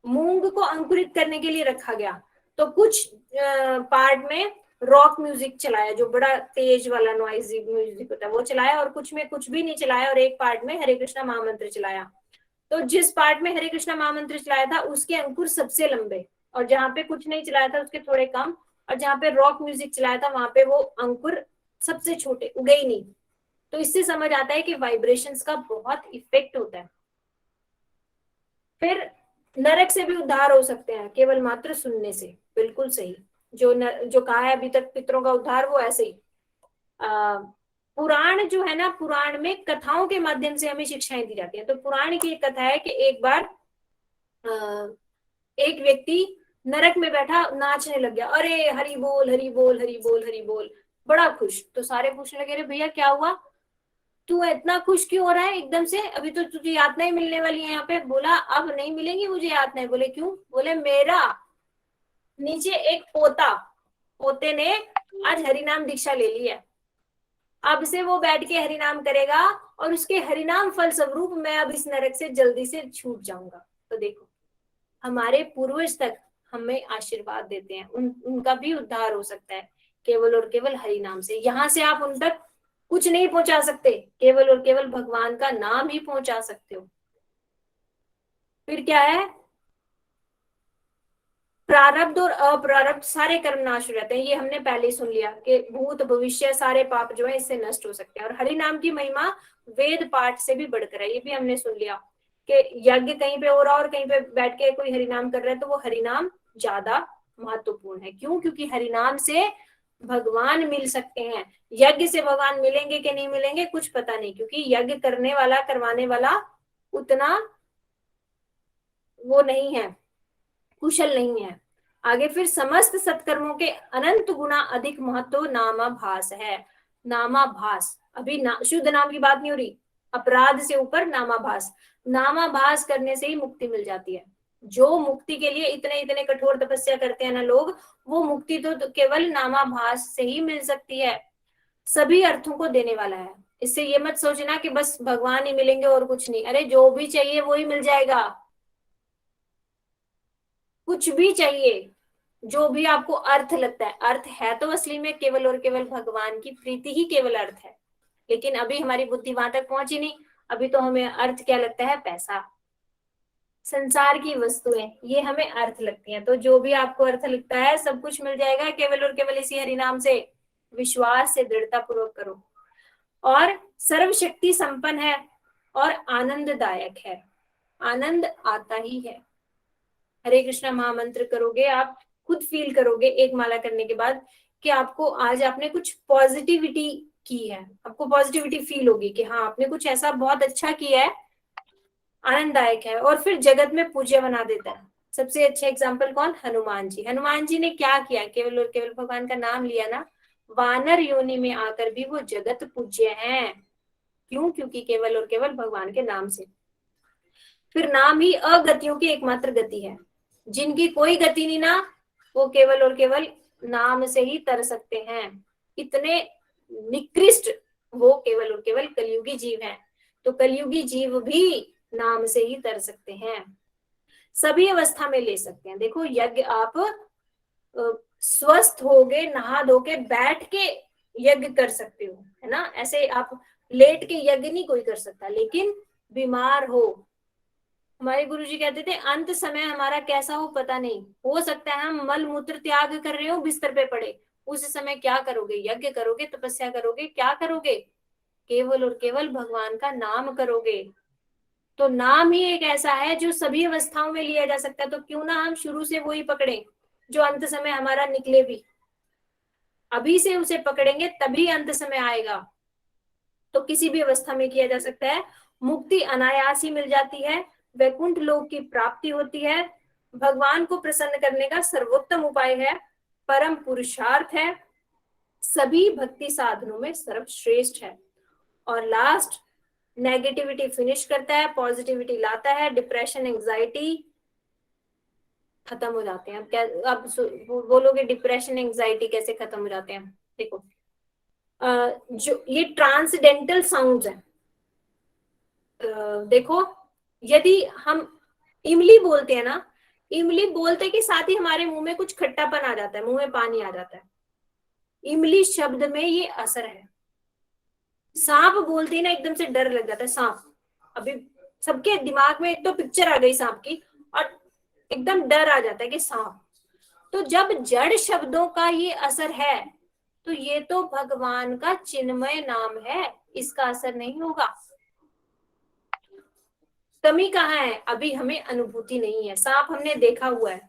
मूंग को अंकुरित करने के लिए रखा गया, तो कुछ पार्ट में रॉक म्यूजिक चलाया, जो बड़ा तेज वाला नॉइजी म्यूजिक होता है वो चलाया, और कुछ में कुछ भी नहीं चलाया, और एक पार्ट में हरे कृष्णा महामंत्र चलाया। तो जिस पार्ट में हरे कृष्णा महामंत्र चलाया था उसके अंकुर सबसे लंबे, और जहां पे कुछ नहीं चलाया था उसके थोड़े कम, और जहां पे रॉक म्यूजिक चलाया था वहां पे वो अंकुर सबसे छोटे, उगे ही नहीं। तो इससे समझ आता है कि वाइब्रेशंस का बहुत इफेक्ट होता है। फिर नरक से भी उद्धार हो सकते हैं केवल मात्र सुनने से। बिल्कुल सही, जो कहा है अभी तक पितरों का उद्धार, वो ऐसे ही। पुराण जो है ना, पुराण में कथाओं के माध्यम से हमें शिक्षाएं दी जाती हैं। तो पुराण की एक कथा है कि एक बार एक व्यक्ति नरक में बैठा नाचने लग गया, अरे हरि बोल हरि बोल हरि बोल हरि बोल, बड़ा खुश। तो सारे पूछने लगे अरे भैया क्या हुआ? तू इतना खुश क्यों हो रहा है एकदम से, अभी तो तुझे यातनाएं मिलने वाली है यहाँ पे। बोला अब नहीं मिलेंगी मुझे यातनाएं। बोले क्यों? बोले मेरा नीचे एक पोते ने आज हरिनाम दीक्षा ले ली है, अब से वो बैठ के हरिनाम करेगा और उसके हरिनाम फल स्वरूप मैं अब इस नरक से जल्दी से छूट जाऊंगा। तो देखो हमारे पूर्वज तक हमें आशीर्वाद देते हैं, उनका भी उद्धार हो सकता है केवल और केवल हरिनाम से। यहाँ से आप उन तक कुछ नहीं पहुंचा सकते, केवल और केवल भगवान का नाम ही पहुंचा सकते हो। फिर क्या है? प्रारब्ध और अप्रारब्ध सारे कर्म नाश हो जाते हैं, ये हमने पहले ही सुन लिया कि भूत भविष्य सारे पाप जो है इससे नष्ट हो सकते हैं। और हरि नाम की महिमा वेद पाठ से भी बढ़कर है, ये भी हमने सुन लिया कि यज्ञ कहीं पे हो रहा और कहीं पे बैठ के कोई हरिनाम कर रहा है तो वो हरिनाम ज्यादा महत्वपूर्ण है। क्यों? क्योंकि हरिनाम से भगवान मिल सकते हैं। यज्ञ से भगवान मिलेंगे कि नहीं मिलेंगे कुछ पता नहीं, क्योंकि यज्ञ करने वाला करवाने वाला उतना वो नहीं है, कुशल नहीं है। आगे फिर समस्त सत्कर्मों के अनंत गुना अधिक महत्व नामाभास है। नामाभास, अभी शुद्ध नाम की बात नहीं हो रही, अपराध से ऊपर नामाभास। नामाभास करने से ही मुक्ति मिल जाती है। जो मुक्ति के लिए इतने इतने कठोर तपस्या करते हैं ना लोग, वो मुक्ति तो केवल नामाभास से ही मिल सकती है। सभी अर्थों को देने वाला है। इससे ये मत सोचना कि बस भगवान ही मिलेंगे और कुछ नहीं। अरे जो भी चाहिए वो ही मिल जाएगा, कुछ भी चाहिए जो भी आपको अर्थ लगता है। अर्थ है तो असली में केवल और केवल भगवान की प्रीति ही केवल अर्थ है, लेकिन अभी हमारी बुद्धि वहां तक पहुंची नहीं। अभी तो हमें अर्थ क्या लगता है? पैसा, संसार की वस्तुएं, ये हमें अर्थ लगती हैं। तो जो भी आपको अर्थ लगता है सब कुछ मिल जाएगा केवल और केवल इसी हरिनाम से। विश्वास से दृढ़ता पूर्वक करो। और सर्वशक्ति संपन्न है और आनंददायक है, आनंद आता ही है। हरे कृष्णा महामंत्र करोगे आप, खुद फील करोगे एक माला करने के बाद कि आपको आज आपने कुछ पॉजिटिविटी की है, आपको पॉजिटिविटी फील होगी कि हाँ आपने कुछ ऐसा बहुत अच्छा किया है, आनंददायक है। और फिर जगत में पूज्य बना देता है। सबसे अच्छे एग्जाम्पल कौन? हनुमान जी। हनुमान जी ने क्या किया? केवल और केवल भगवान का नाम लिया ना, वानर योनि में आकर भी वो जगत पूज्य हैं। क्यों? क्योंकि केवल और केवल भगवान के नाम से। फिर नाम ही अगतियों की एकमात्र गति है। जिनकी कोई गति नहीं ना, वो केवल और केवल नाम से ही तर सकते हैं। इतने निकृष्ट वो केवल और केवल कलयुगी जीव हैं। तो कलयुगी जीव भी नाम से ही तर सकते हैं, सभी अवस्था में ले सकते हैं। देखो यज्ञ आप स्वस्थ होगे, नहा धो के बैठ के यज्ञ कर सकते हो, है ना। ऐसे आप लेट के यज्ञ नहीं कोई कर सकता। लेकिन बीमार हो, हमारे गुरुजी कहते थे अंत समय हमारा कैसा हो पता नहीं, हो सकता है हम मल मूत्र त्याग कर रहे हो, बिस्तर पे पड़े, उस समय क्या करोगे? यज्ञ करोगे, तपस्या करोगे, क्या करोगे? केवल और केवल भगवान का नाम करोगे। तो नाम ही एक ऐसा है जो सभी अवस्थाओं में लिया जा सकता है। तो क्यों ना हम शुरू से वही पकड़े जो अंत समय हमारा निकले भी। अभी से उसे पकड़ेंगे तभी अंत समय आएगा। तो किसी भी अवस्था में किया जा सकता है। मुक्ति अनायास ही मिल जाती है, वैकुंठ लोक की प्राप्ति होती है, भगवान को प्रसन्न करने का सर्वोत्तम उपाय है, परम पुरुषार्थ है, सभी भक्ति साधनों में सर्वश्रेष्ठ है। और लास्ट नेगेटिविटी फिनिश करता है, पॉजिटिविटी लाता है, डिप्रेशन एंजाइटी खत्म हो जाते हैं। अब क्या अब बोलोगे डिप्रेशन एंजाइटी कैसे खत्म हो जाते हैं? देखो जो ये ट्रांसडेंटल साउंड्स हैं, देखो यदि हम इमली बोलते हैं ना, इमली बोलते के साथ ही हमारे मुंह में कुछ खट्टापन आ जाता है, मुंह में पानी आ जाता है। इमली शब्द में ये असर है। सांप बोलते ही ना एकदम से डर लग जाता है। सांप, अभी सबके दिमाग में एक तो पिक्चर आ गई सांप की और एकदम डर आ जाता है कि सांप। तो जब जड़ शब्दों का ये असर है तो ये तो भगवान का चिन्मय नाम है, इसका असर नहीं होगा। कमी कहाँ है? अभी हमें अनुभूति नहीं है। सांप हमने देखा हुआ है,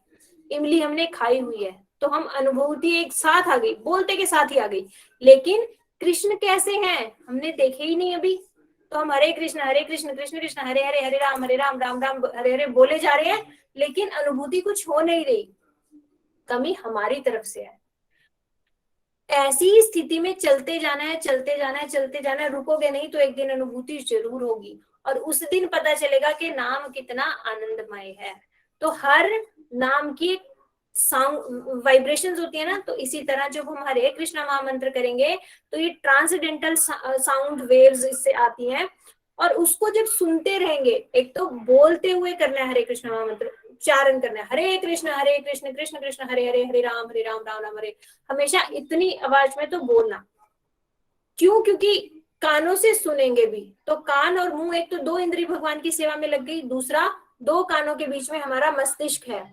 इमली हमने खाई हुई है, तो हम अनुभूति एक साथ आ गई, बोलते के साथ ही आ गई। लेकिन कृष्ण कैसे हैं हमने देखे ही नहीं अभी। तो हम हरे कृष्ण कृष्ण कृष्ण हरे हरे, हरे राम राम राम हरे हरे बोले जा रहे हैं, लेकिन अनुभूति कुछ हो नहीं रही। कमी हमारी तरफ से है। ऐसी स्थिति में चलते जाना है, चलते जाना है, चलते जाना है, रुकोगे नहीं तो एक दिन अनुभूति जरूर होगी और उस दिन पता चलेगा कि नाम कितना आनंदमय है। तो हर नाम की साउंड वाइब्रेशंस होती है ना, तो इसी तरह जब हम हरे कृष्णा महामंत्र करेंगे तो ये ट्रांसडेंटल साउंड वेव्स इससे आती हैं और उसको जब सुनते रहेंगे, एक तो बोलते हुए करना है हरे कृष्णा महामंत्र, उच्चारण करना है हरे कृष्ण कृष्ण कृष्ण हरे हरे, हरे राम राम राम हरे, हमेशा इतनी आवाज में तो बोलना। क्यों? क्योंकि कानों से सुनेंगे भी, तो कान और मुंह, एक तो दो इंद्रिय भगवान की सेवा में लग गई, दूसरा दो कानों के बीच में हमारा मस्तिष्क है,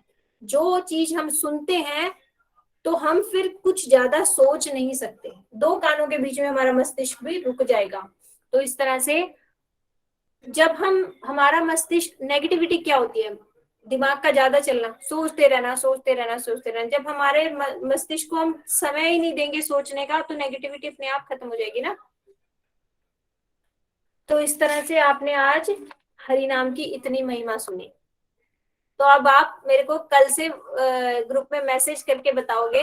जो चीज हम सुनते हैं तो हम फिर कुछ ज्यादा सोच नहीं सकते, दो कानों के बीच में हमारा मस्तिष्क भी रुक जाएगा। तो इस तरह से जब हमारा मस्तिष्क, नेगेटिविटी क्या होती है? दिमाग का ज्यादा चलना, सोचते रहना सोचते रहना सोचते रहना, जब हमारे मस्तिष्क को हम समय ही नहीं देंगे सोचने का तो नेगेटिविटी अपने आप खत्म हो जाएगी ना। तो इस तरह से आपने आज हरि नाम की इतनी महिमा सुनी। तो अब आप मेरे को कल से ग्रुप में मैसेज करके बताओगे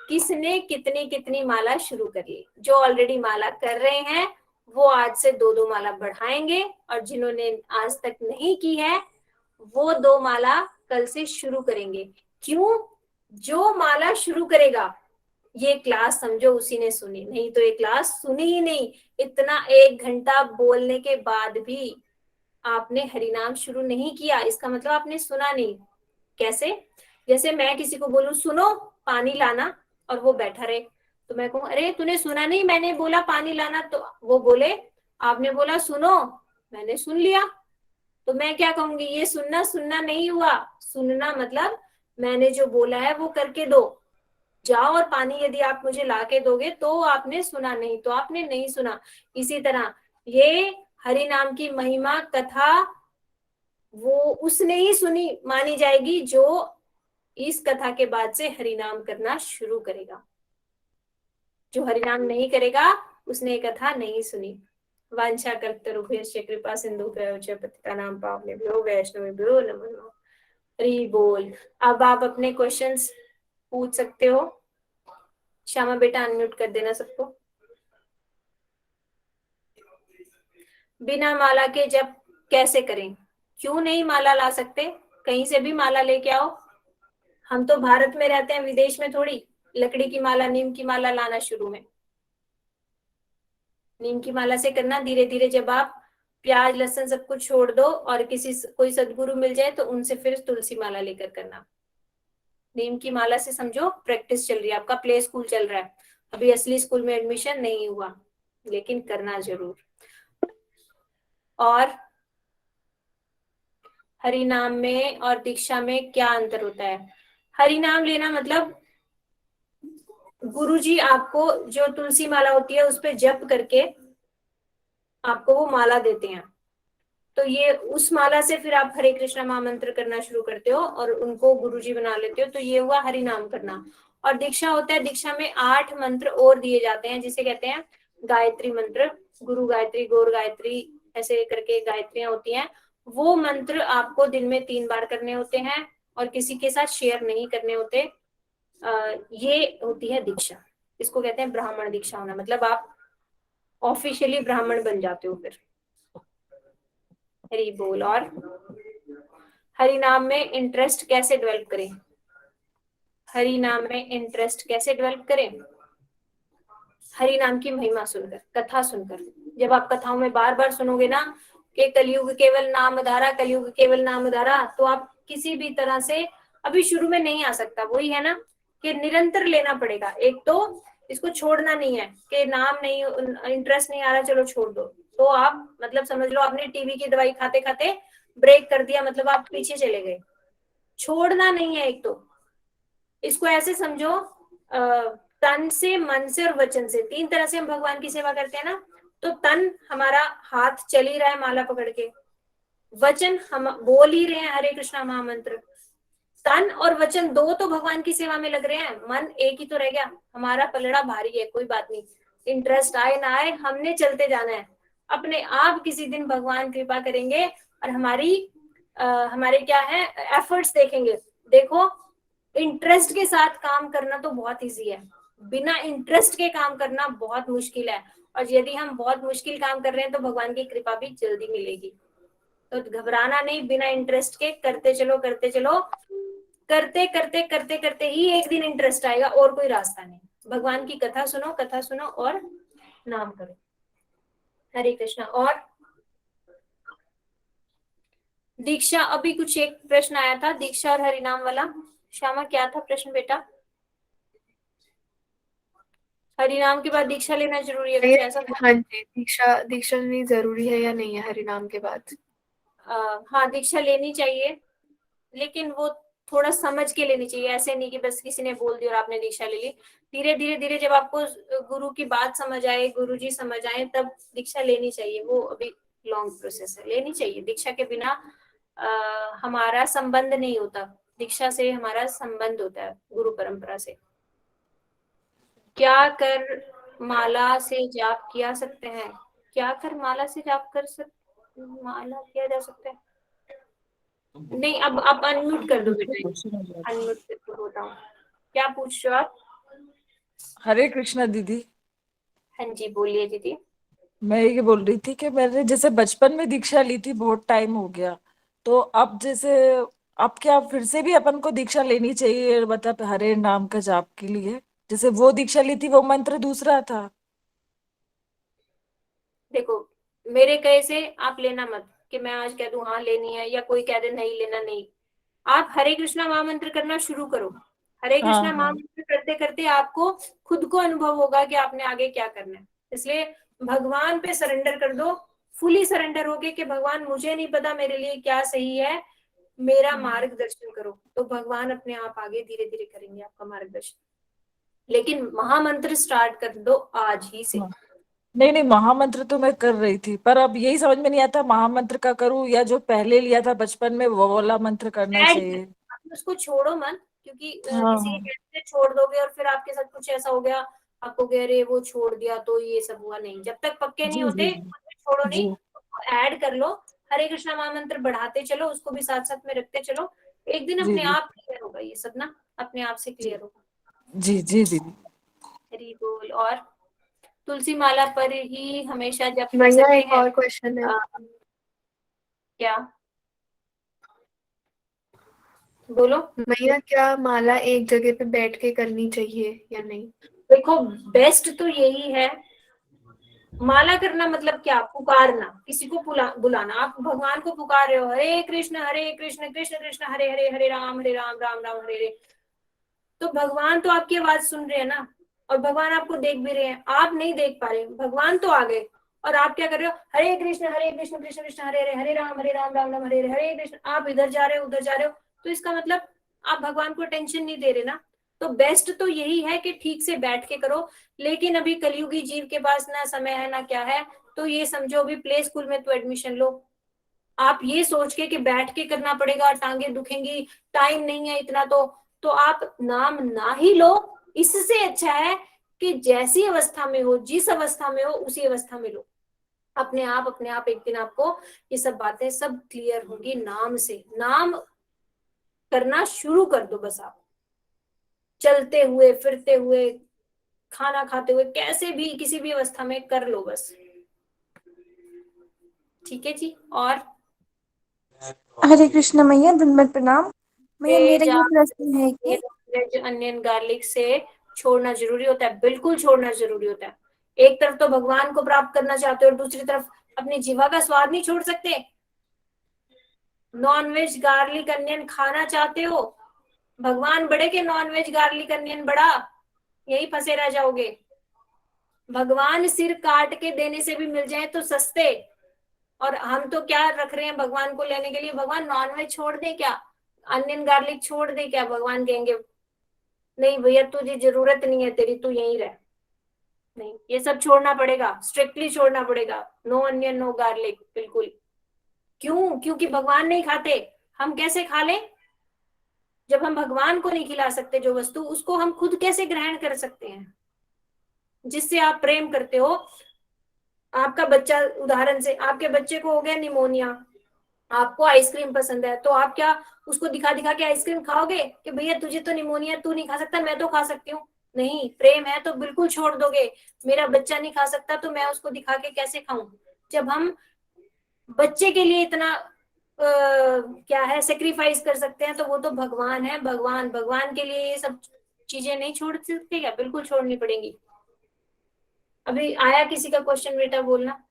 किसने कितनी कितनी माला शुरू कर ली। जो ऑलरेडी माला कर रहे हैं वो आज से 2-2 माला बढ़ाएंगे और जिन्होंने आज तक नहीं की है वो 2 माला कल से शुरू करेंगे। क्यों? जो माला शुरू करेगा, ये क्लास समझो उसी ने सुनी, नहीं तो ये क्लास सुनी ही नहीं। इतना 1 घंटा बोलने के बाद भी आपने हरिनाम शुरू नहीं किया, इसका मतलब आपने सुना नहीं। कैसे? जैसे मैं किसी को बोलूं सुनो पानी लाना और वो बैठा रहे, तो मैं कहूँ अरे तूने सुना नहीं, मैंने बोला पानी लाना, तो वो बोले आपने बोला सुनो, मैंने सुन लिया। तो मैं क्या कहूंगी? ये सुनना सुनना नहीं हुआ। सुनना मतलब मैंने जो बोला है वो करके दो, जाओ और पानी यदि आप मुझे ला के दोगे तो आपने सुना, नहीं तो आपने नहीं सुना। इसी तरह ये हरि नाम की महिमा कथा वो उसने ही सुनी मानी जाएगी जो इस कथा के बाद से हरि नाम करना शुरू करेगा। जो हरि नाम नहीं करेगा उसने कथा नहीं सुनी। वांछा कल्पतरुभ्यश्च कृपा सिंधुभ्यो च पतितानां पावनेभ्यो वैष्णवेभ्यो नमो नमः। हरि बोल। अब आप अपने क्वेश्चंस पूछ सकते हो। श्यामा बेटा अनम्यूट कर देना सबको। बिना माला के जप कैसे करें? क्यों नहीं माला ला सकते? कहीं से भी माला लेके आओ। हम तो भारत में रहते हैं, विदेश में थोड़ी। लकड़ी की माला, नीम की माला लाना शुरू में। नीम की माला से करना धीरे धीरे, जब आप प्याज लहसुन सब कुछ छोड़ दो और कोई सदगुरु मिल जाए तो उनसे फिर तुलसी माला लेकर करना। नीम की माला से समझो प्रैक्टिस चल रही है, आपका प्ले स्कूल चल रहा है, अभी असली स्कूल में एडमिशन नहीं हुआ, लेकिन करना जरूर। और हरि नाम में और दीक्षा में क्या अंतर होता है? हरि नाम लेना मतलब गुरुजी आपको जो तुलसी माला होती है उस पे जप करके आपको वो माला देते हैं, तो ये उस माला से फिर आप हरे कृष्णा महामंत्र करना शुरू करते हो और उनको गुरुजी बना लेते हो, तो ये हुआ हरि नाम करना। और दीक्षा होता है, दीक्षा में 8 मंत्र और दिए जाते हैं जिसे कहते हैं गायत्री मंत्र। गुरु गायत्री, गौर गायत्री, ऐसे करके गायत्रियां होती हैं। वो मंत्र आपको दिन में 3 बार करने होते हैं और किसी के साथ शेयर नहीं करने होते। ये होती है दीक्षा। इसको कहते हैं ब्राह्मण दीक्षा होना, मतलब आप ऑफिशियली ब्राह्मण बन जाते हो फिर। हरि बोल। और हरि नाम में इंटरेस्ट कैसे डेवलप करें? हरि नाम में इंटरेस्ट कैसे डेवलप करें? हरि नाम की महिमा सुनकर, कथा सुनकर। जब आप कथाओं में बार बार सुनोगे ना कि कलयुग केवल नाम धारा, कलयुग केवल नाम धारा, तो आप किसी भी तरह से, अभी शुरू में नहीं आ सकता, वही है ना कि निरंतर लेना पड़ेगा। एक तो इसको छोड़ना नहीं है कि नाम नहीं, इंटरेस्ट नहीं आ रहा चलो छोड़ दो, तो आप मतलब समझ लो आपने टीवी की दवाई खाते खाते ब्रेक कर दिया, मतलब आप पीछे चले गए। छोड़ना नहीं है। एक तो इसको ऐसे समझो, तन से, मन से और वचन से, 3 तरह से हम भगवान की सेवा करते हैं ना। तो तन हमारा हाथ चल ही रहा है माला पकड़ के, वचन हम बोल ही रहे हैं हरे कृष्णा महामंत्र, तन और वचन 2 तो भगवान की सेवा में लग रहे हैं, मन एक ही तो रह गया। हमारा पलड़ा भारी है, कोई बात नहीं, इंटरेस्ट आए ना आए हमने चलते जाना है। अपने आप किसी दिन भगवान कृपा करेंगे और हमारे क्या है एफर्ट्स देखेंगे। देखो इंटरेस्ट के साथ काम करना तो बहुत इजी है, बिना इंटरेस्ट के काम करना बहुत मुश्किल है, और यदि हम बहुत मुश्किल काम कर रहे हैं तो भगवान की कृपा भी जल्दी मिलेगी। तो घबराना नहीं, बिना इंटरेस्ट के करते चलो करते चलो, करते करते करते करते ही एक दिन इंटरेस्ट आएगा, और कोई रास्ता नहीं। भगवान की कथा सुनो और नाम करो। हरे कृष्णा। और दीक्षा, अभी कुछ एक प्रश्न आया था दीक्षा और हरिनाम वाला। श्यामा क्या था प्रश्न बेटा? हरिनाम के बाद दीक्षा लेना जरूरी है, कुछ ऐसा था? हाँ जी, दीक्षा दीक्षा लेनी जरूरी है या नहीं है हरिनाम के बाद? हाँ, दीक्षा लेनी चाहिए, लेकिन वो थोड़ा समझ के लेनी चाहिए। ऐसे नहीं कि बस किसी ने बोल दिया और आपने दीक्षा ले ली। धीरे धीरे धीरे जब आपको गुरु की बात समझ आए, गुरु जी समझ आए, तब दीक्षा लेनी चाहिए। वो अभी लॉन्ग प्रोसेस है, लेनी चाहिए। दीक्षा के बिना हमारा संबंध नहीं होता, दीक्षा से हमारा संबंध होता है गुरु परंपरा से। क्या कर माला से जाप किया सकते हैं? क्या कर माला से जाप माला किया जा सकता है? नहीं, अब आप अनम्यूट कर दो बेटा, अनम्यूट करके बताओ क्या पूछ रहे हो आप। हरे कृष्णा दीदी। हाँ जी, बोलिए दीदी। मैं ये बोल रही थी कि मैंने जैसे बचपन में दीक्षा ली थी, बहुत टाइम हो गया, तो अब जैसे अब क्या फिर से भी अपन को दीक्षा लेनी चाहिए, मतलब हरे नाम का जाप के लिए? जैसे वो दीक्षा ली थी वो मंत्र दूसरा था। देखो, मेरे कहे से आप लेना मत, कि मैं आज कह दूं हाँ लेनी है, या कोई कह दे नहीं लेना, नहीं। आप हरे कृष्णा महामंत्र करना शुरू करो। हरे हाँ कृष्णा हाँ महामंत्र करते करते आपको खुद को अनुभव होगा कि आपने आगे क्या करना है। इसलिए भगवान पे सरेंडर कर दो, फुली सरेंडर होके कि भगवान मुझे नहीं पता मेरे लिए क्या सही है, मेरा मार्गदर्शन करो। तो भगवान अपने आप आगे धीरे धीरे करेंगे आपका मार्गदर्शन। लेकिन महामंत्र स्टार्ट कर दो आज ही से। हाँ। नहीं नहीं, महामंत्र तो मैं कर रही थी, पर अब यही समझ में नहीं आता महामंत्र का करूं या जो पहले लिया था बचपन में वो वाला मंत्र करना ऐड चाहिए। कर, उसको छोड़ो मत, क्योंकि हाँ किसी के हाँ। कहने से छोड़ दोगे और फिर आपके साथ कुछ ऐसा हो गया, आपको कह रहे वो छोड़ दिया तो ये सब हुआ। नहीं, जब तक पक्के नहीं जी जी होते छोड़ो जी। नहीं, उसको ऐड कर लो। हरे कृष्णा महामंत्र बढ़ाते चलो, उसको भी साथ साथ में रखते चलो। एक दिन जी अपने जी आप क्लियर होगा ये सब ना, अपने आप से जी क्लियर होगा। जी जी दीदी। हरी बोल। और तुलसी माला पर ही हमेशा जप कर भैया सकते एक हैं? और क्वेश्चन है। अ, क्या बोलो। भैया क्या माला एक जगह पे बैठ के करनी चाहिए या नहीं? देखो, बेस्ट तो यही है। माला करना मतलब क्या? पुकारना, किसी को बुलाना। आप भगवान को पुकार रहे हो, हरे कृष्ण कृष्ण कृष्ण हरे हरे, हरे राम राम राम हरे हरे। तो भगवान तो आपकी आवाज सुन रहे हैं ना, और भगवान आपको देख भी रहे हैं। आप नहीं देख पा रहे, भगवान तो आ गए, और आप क्या कर रहे हो? हरे कृष्ण कृष्ण कृष्ण हरे हरे, हरे राम राम राम हरे हरे, हरे कृष्ण। आप इधर जा रहे हो उधर जा रहे हो, तो इसका मतलब आप भगवान को टेंशन नहीं दे रहे ना। तो बेस्ट तो यही है कि ठीक से बैठ के करो। लेकिन अभी कलयुगी जीव के पास ना समय है ना क्या है, तो ये समझो अभी प्ले स्कूल में तो एडमिशन लो। आप ये सोच के कि बैठ के करना पड़ेगा, टांगे दुखेंगी, टाइम नहीं है इतना, तो आप नाम ना ही लो। इससे अच्छा है कि जैसी अवस्था में हो, जिस अवस्था में हो उसी अवस्था में लो। अपने आप एक दिन आपको ये सब बातें सब क्लियर होंगी। नाम से नाम करना शुरू कर दो बस। आप चलते हुए, फिरते हुए, खाना खाते हुए, कैसे भी किसी भी अवस्था में कर लो बस। ठीक है जी। और हरे कृष्ण मैया, दंडवत प्रणाम। मैया मेरा वेज ये प्रश्न है कि वेज अनियन गार्लिक से छोड़ना जरूरी होता है, बिल्कुल छोड़ना जरूरी होता है। एक तरफ तो भगवान को प्राप्त करना चाहते हो और दूसरी तरफ अपनी जीवा का स्वाद नहीं छोड़ सकते। नॉन वेज गार्लिक अनियन खाना चाहते हो, भगवान बड़े के नॉन वेज गार्लिक अनियन बड़ा, यही फंसे रह जाओगे। भगवान सिर काट के देने से भी मिल जाए तो सस्ते, और हम तो क्या रख रहे हैं भगवान को लेने के लिए? भगवान नॉनवेज छोड़ दे क्या, अनियन गार्लिक छोड़ दे क्या? भगवान कहेंगे नहीं भैया, तुझे जरूरत नहीं है तेरी, तू यहीं रह। नहीं, ये सब छोड़ना पड़ेगा, स्ट्रिक्टली छोड़ना पड़ेगा। नो अनियन नो गार्लिक, बिल्कुल। क्यों? क्योंकि भगवान नहीं खाते। हम कैसे खा लें? जब हम भगवान को नहीं खिला सकते जो वस्तु, उसको हम खुद कैसे ग्रहण कर सकते हैं? जिससे आप प्रेम करते हो, आपका बच्चा, उदाहरण से आपके बच्चे को हो गया निमोनिया, आपको आइसक्रीम पसंद है, तो आप क्या उसको दिखा दिखा के आइसक्रीम खाओगे कि भैया तुझे तो निमोनिया, तू नहीं खा सकता, मैं तो खा सकती हूँ? नहीं, प्रेम है तो बिल्कुल छोड़ दोगे। मेरा बच्चा नहीं खा सकता तो मैं उसको दिखा के कैसे खाऊं? जब हम बच्चे के लिए इतना क्या है सेक्रीफाइस कर सकते हैं, तो वो तो भगवान है। भगवान भगवान के लिए ये सब चीजें नहीं छोड़ सकते क्या? बिल्कुल छोड़नी पड़ेंगी। अभी आया किसी का क्वेश्चन, बेटा बोलना।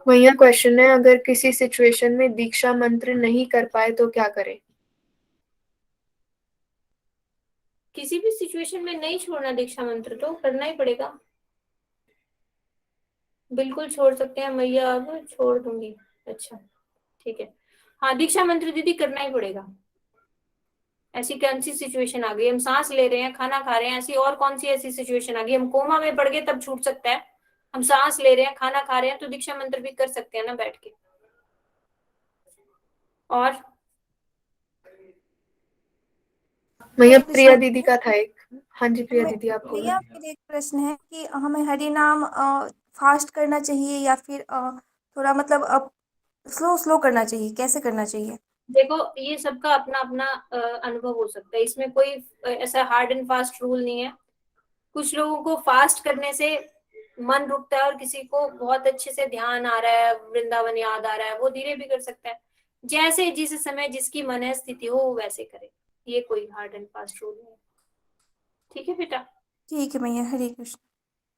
भैया क्वेश्चन है, अगर किसी सिचुएशन में दीक्षा मंत्र नहीं कर पाए तो क्या करें? किसी भी सिचुएशन में नहीं छोड़ना दीक्षा मंत्र, तो करना ही पड़ेगा। बिल्कुल छोड़ सकते हैं मैया, अब छोड़ दूंगी। अच्छा ठीक है, हाँ दीक्षा मंत्र दीदी करना ही पड़ेगा। ऐसी कौन सी सिचुएशन आ गई? हम सांस ले रहे हैं, खाना खा रहे हैं, ऐसी और कौन सी ऐसी सिचुएशन आ गई? हम कोमा में पड़ गए तब छूट सकता है। हम सांस ले रहे हैं, खाना खा रहे हैं, तो दीक्षा मंत्र भी कर सकते हैं ना बैठ के। और भैया हरे प्रिया कृष्ण। दीदी का था एक। हाँ जी प्रिया मैं- दीदी आप बोलो। भैया मेरा एक प्रश्न है कि हमें हरि नाम फास्ट करना चाहिए या फिर थोड़ा मतलब स्लो स्लो करना चाहिए, कैसे करना चाहिए? देखो, ये सबका अपना अपना अनुभव हो सकता है, इसमें कोई ऐसा हार्ड एंड फास्ट रूल नहीं है। कुछ लोगों को फास्ट करने से मन रुकता है, और किसी को बहुत अच्छे से ध्यान आ रहा है, वृंदावन याद आ रहा है, वो धीरे भी कर सकता है। जैसे जिस समय जिसकी मन स्थिति हो वो वैसे करे, ये कोई हार्ड एंड फास्ट रूल नहीं है। ठीक है बेटा, ठीक है भैया, हरे कृष्ण।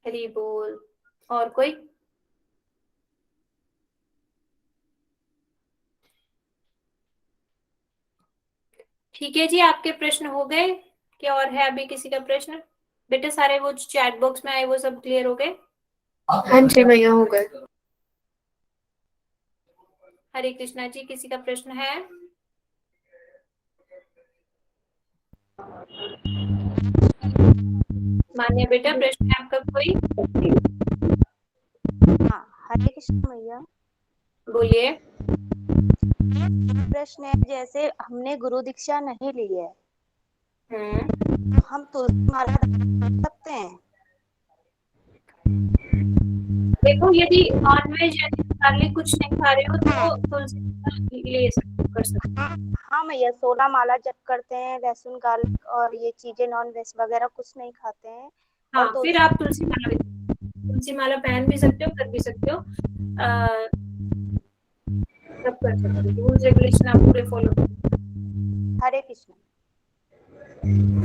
हरी बोल। और कोई? ठीक है जी, आपके प्रश्न हो गए क्या? और है अभी किसी का प्रश्न? बेटे सारे वो चैट बॉक्स में आए वो सब क्लियर हो गए? हाँ जी भैया हो गए। हरे कृष्णा जी, किसी का प्रश्न है? मान्या बेटा, प्रश्न है आपका कोई? हाँ, हरे कृष्ण भैया। बोलिए। प्रश्न है, जैसे हमने गुरु दीक्षा नहीं ली है, हम्म, हम तुलसी माला रख सकते हैं? देखो, यदि नॉनवेज यानी कुछ नहीं खा रहे हो तो तुलसी माला ले सकते, कर सकते हो। हाँ भैया, 16 माला जप करते हैं, लहसुन गार्लिक और ये चीजें नॉन वेज वगैरह कुछ नहीं खाते हैं। और हाँ, फिर आप तुलसी माला भी, तुलसी माला पहन भी सकते हो, कर भी सकते हो, सब कर सकते हो। रूल्स रेगुलेशन आप पूरे फॉलो करो। हरे कृष्ण।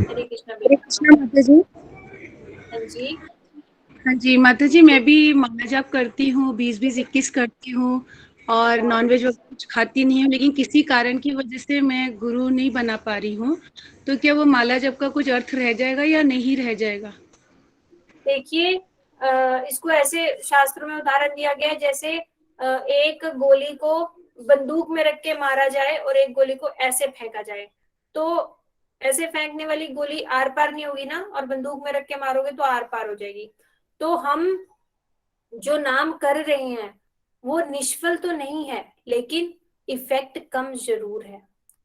हरे कृष्णा हरे बेटा। कृष्णा माता जी। हाँ जी। हाँ जी माता जी, मैं भी माला जाप करती हूँ, 20-20-21 करती हूँ और बहुत नॉनवेज वगैरह कुछ खाती नहीं हूँ, लेकिन किसी कारण की वजह से मैं गुरु नहीं बना पा रही हूँ। तो क्या वो माला जाप का कुछ अर्थ रह जाएगा या नहीं रह जाएगा? देखिए, इसको ऐसे शास्त्रों में उदाहरण दिया गया है, जैसे एक गोली को बंदूक में रख के मारा जाए और एक गोली को ऐसे फेंका जाए, तो ऐसे फेंकने वाली गोली आर पार नहीं होगी ना, और बंदूक में रख के मारोगे तो आर पार हो जाएगी। तो हम जो नाम कर रहे हैं वो निष्फल तो नहीं है, लेकिन इफेक्ट कम जरूर है।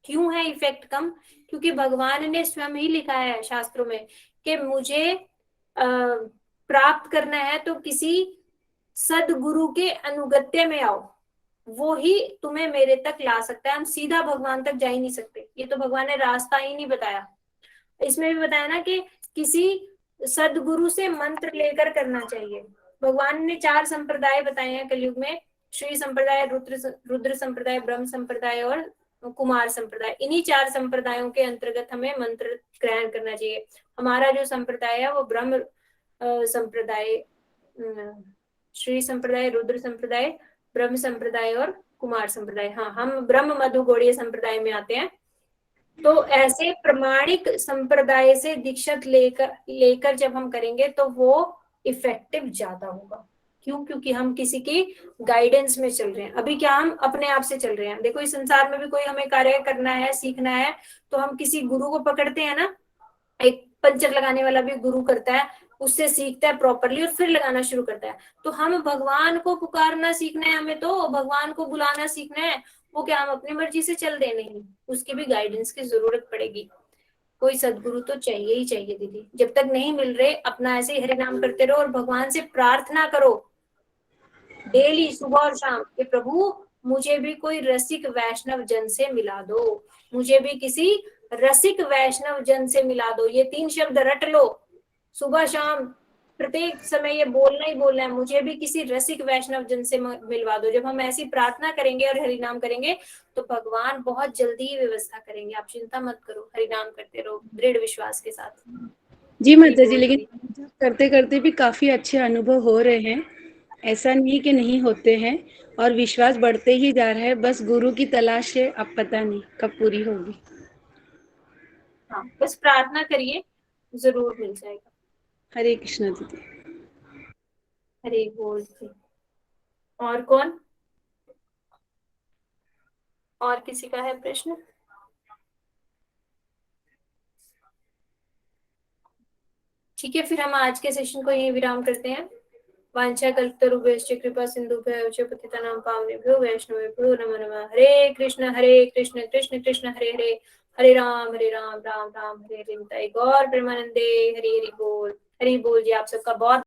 क्यों है इफेक्ट कम? क्योंकि भगवान ने स्वयं ही लिखा है शास्त्रों में कि मुझे प्राप्त करना है तो किसी सदगुरु के अनुगत्य में आओ, वो ही तुम्हें मेरे तक ला सकता है। हम सीधा भगवान तक जा ही नहीं सकते, ये तो भगवान ने रास्ता ही नहीं बताया। इसमें भी बताया ना कि किसी सदगुरु से मंत्र लेकर करना चाहिए। भगवान ने 4 संप्रदाय बताए हैं कलयुग में, श्री संप्रदाय, रुद्र संप्रदाय, ब्रह्म संप्रदाय और कुमार संप्रदाय। इन्हीं 4 संप्रदायों के अंतर्गत हमें मंत्र ग्रहण करना चाहिए। हमारा जो संप्रदाय है वो ब्रह्म संप्रदाय, श्री संप्रदाय, रुद्र संप्रदाय, ब्रह्म संप्रदाय और कुमार संप्रदाय। हाँ, हम ब्रह्म मधु गौड़ीय संप्रदाय में आते हैं। तो ऐसे प्रमाणिक संप्रदाय से दीक्षित लेकर जब हम करेंगे तो वो इफेक्टिव ज्यादा होगा। क्यों? क्योंकि हम किसी की गाइडेंस में चल रहे हैं। अभी क्या हम अपने आप से चल रहे हैं? देखो, इस संसार में भी कोई हमें कार्य करना है, सीखना है, तो हम किसी गुरु को पकड़ते हैं ना। एक पंचर लगाने वाला भी गुरु करता है, उससे सीखता है प्रॉपरली और फिर लगाना शुरू करता है। तो हम भगवान को पुकारना सीखना है, हमें तो भगवान को बुलाना सीखना है। वो क्या हम अपनी मर्जी से चल दे? नहीं, उसकी भी गाइडेंस की जरूरत पड़ेगी। कोई सदगुरु तो चाहिए ही चाहिए दीदी। जब तक नहीं मिल रहे, अपना ऐसे ही हरि नाम करते रहो और भगवान से प्रार्थना करो डेली, सुबह और शाम, कि प्रभु मुझे भी कोई रसिक वैष्णव जन से मिला दो, मुझे भी किसी रसिक वैष्णव जन से मिला दो। ये 3 शब्द रट लो, सुबह शाम प्रत्येक समय ये बोलना ही बोलना है, मुझे भी किसी रसिक वैष्णव जन से मिलवा दो। जब हम ऐसी प्रार्थना करेंगे और हरि नाम करेंगे तो भगवान बहुत जल्दी ही व्यवस्था करेंगे, आप चिंता मत करो, हरि नाम करते रहो दृढ़ विश्वास के साथ। जी माता जी, लेकिन करते करते भी काफी अच्छे अनुभव हो रहे हैं, ऐसा नहीं कि नहीं होते हैं, और विश्वास बढ़ते ही जा रहा है। बस गुरु की तलाश है, अब पता नहीं कब पूरी होगी। हाँ, बस प्रार्थना करिए, जरूर मिल जाएगा। हरे कृष्णा दीदी। हरे बोल जी। और कौन, और किसी का है प्रश्न? ठीक है, फिर हम आज के सेशन को यही विराम करते हैं। वांछा कल्पतरुभ्यश्च कृपा सिंधुभ्यो च पतितानां पावनेभ्यो वैष्णवेभ्यो नमो नमः। हरे कृष्ण कृष्ण कृष्ण हरे हरे, हरे राम राम राम हरे हरे। गौर प्रेमानंदे, हरि हरि बोल। हरि बोल जी। आप सबका बहुत